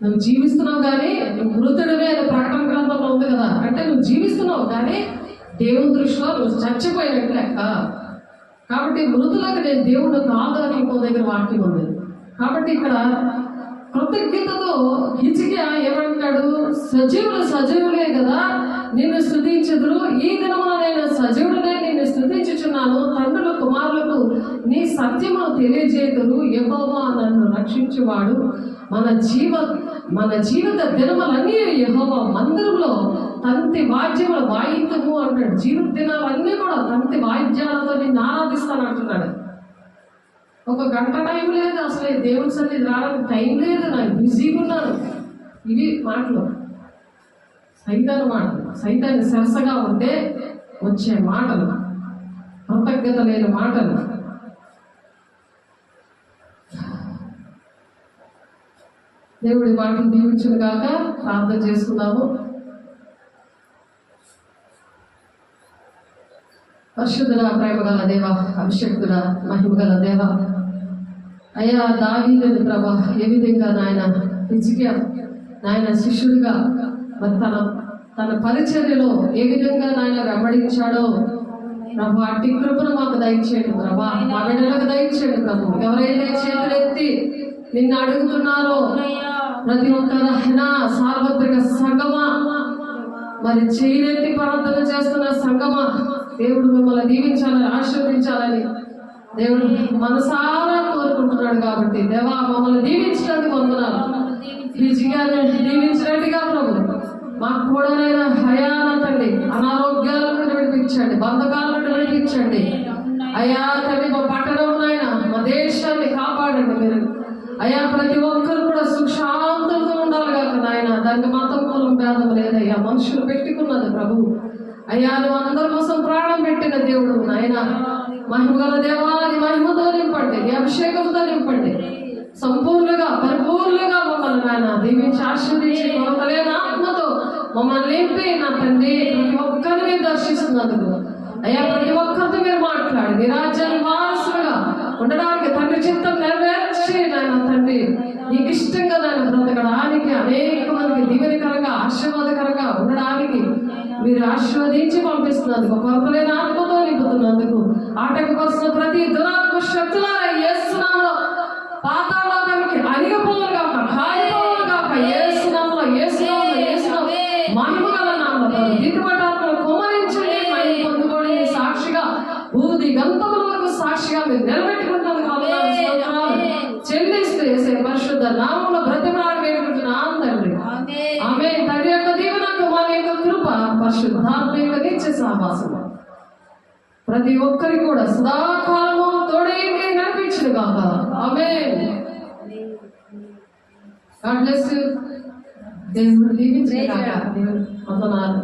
నువ్వు జీవిస్తున్నావు కానీ నువ్వు మృతుడివే అని ప్రకటన గ్రంథంలో ఉంది కదా. అంటే నువ్వు జీవిస్తున్నావు కానీ దేవుని దృష్టిలో నువ్వు చచ్చిపోయినట్టు లెక్క. కాబట్టి మృతులకు నేను దేవుడు కాదు అని ఇంకో దగ్గర వాక్యం ఉంది. కాబట్టి ఇక్కడ కృతజ్ఞతతో హిజ్కియా ఏమంటాడు, సజీవులు సజీవులే కదా నిన్ను స్తుతించెదరు, ఈ దినమున నేను సజీవుడనే నిన్ను స్తుతించుచున్నాను. తండ్రులు కుమారులకు నీ సత్యమును తెలియజేతురు. యెహోవా నన్ను రక్షించువాడు. మన జీవిత దినములన్నీ యెహోవా మందిరంలో తంతి వాద్యములు వాయిద్యము అంటాడు. జీవిత దినాలన్నీ కూడా తంతి వాయిద్యాలతో నిన్ను ఆరాధిస్తాను అంటున్నాడు. ఒక గంట టైం లేదు, అసలు దేవుని సన్నిధి రావడానికి టైం లేదు, నాకు బిజీగా ఉన్నాను. ఇవి మాటలు, సైతాను మాటలు. సైతాన్ని సరసగా ఉంటే వచ్చే మాటలు, కృతజ్ఞత లేని మాటలు. దేవుడి మాటలు దీవించును గాక. ప్రార్థన చేసుకుందాము. పరిశుద్ధుడ, ప్రేమగల దేవ, అభిషక్తుడ, మహిమగల దేవ, అయ్యా దావీదుని ప్రభా ఏ విధంగా నాయన హిజ్కియా నాయన శిష్యుడిగా మరి తన పరిచర్యలో ఏ విధంగా నాయన వెంబడించాడో ప్రభు అట్టి కృపను మాకు దయచేయండి ప్రభా, మా బిడ్డలకు దయచేయండి ప్రభు. ఎవరైతే చేతులెత్తి నిన్ను అడుగుతున్నారో ప్రతి ఒక్క సార్వత్రిక సంగమా, మరి చేయనెత్తి ప్రార్థన చేస్తున్న సంగమా, దేవుడు మిమ్మల్ని దీవించాలని ఆశీర్వదించాలని దేవుడు మనసారా కోరుకుంటున్నాడు. కాబట్టి దేవా మమ్మల్ని దీవించడానికి వందనాలు. హిజ్కియాని దీవించినట్టుగా ప్రభు మాకు కూడా నేను హయాన తండ్రి అనారోగ్యాల నుండి విడిపించండి, బంధకాల నుండి విడిపించండి. అయా తండ్రి మా పట్టణం నాయన మా దేశాన్ని కాపాడండి మీరు. అయ్యా ప్రతి ఒక్కరు కూడా సుఖశాంతులతో ఉండాలి కాక నాయన. దానికి మతం కులం భేదం లేదయ్యా, మనుషులు పెట్టుకున్నది ప్రభు. అయ్యా నువ్వు అందరి కోసం ప్రాణం పెట్టిన దేవుడు నాయన. మహిమగల దేవా నీ మహిమతో నింపండి, నీ అభిషేకంతో నింపండి. సంపూర్ణంగా పరిపూర్ణంగా మమ్మల్ని నాయన దీవించి ఆశీర్వదించి కొరతలేని ఆత్మతో మమ్మల్ని నింపి నా తండ్రి ప్రతి ఒక్కరిని దర్శిస్తున్నందుకు అయ్యా ప్రతి ఒక్కరితో మీరు మాట్లాడి నీ రాజ్యాన్ని వారసులుగా ఉండడానికి తండ్రి చిత్తం నెరవేర్చి నాయన తండ్రి నీకు ఇష్టంగా నాయన బ్రతకడానికి అనేక మందికి దీవెనకరంగా ఆశీర్వాదకరంగా ఉండడానికి మీరు ఆశీర్వదించి పంపిస్తున్నందుకు కొరతలేని ఆత్మతో నింపుతున్నందుకు ఆటంకపరుస్తున్న ప్రతి దురాత్మ శక్తులారా యేసునామములో పాతాళానికి అణిగిపోవుగాక, కాలిపోవుగాక. యేసునామములో మహిమగల నామములో దిద్దుబాటాత్మను కుమ్మరించండి. మహిమ పొందుకోండి. సాక్షిగా భూది గంతముల వరకు సాక్షిగా మీరు నిలబెట్టుకుంటున్నందుకు చెల్లిస్తూ వేసే పరిశుద్ధ నామములో బ్రతిమలాడి వేడుకుంటున్నాం తండ్రి. ఆమేన్. తండ్రి యొక్క దీవెన, కుమారుని యొక్క కృప, పరిశుద్ధాత్మ యొక్క నిత్య సహవాసము ప్రతి ఒక్కరికి కూడా సదాకాలము తోడేంటి నడిపించును గాక. ఆమేన్. God bless you. దేవుడు దీవించును గాక. వందనాలు.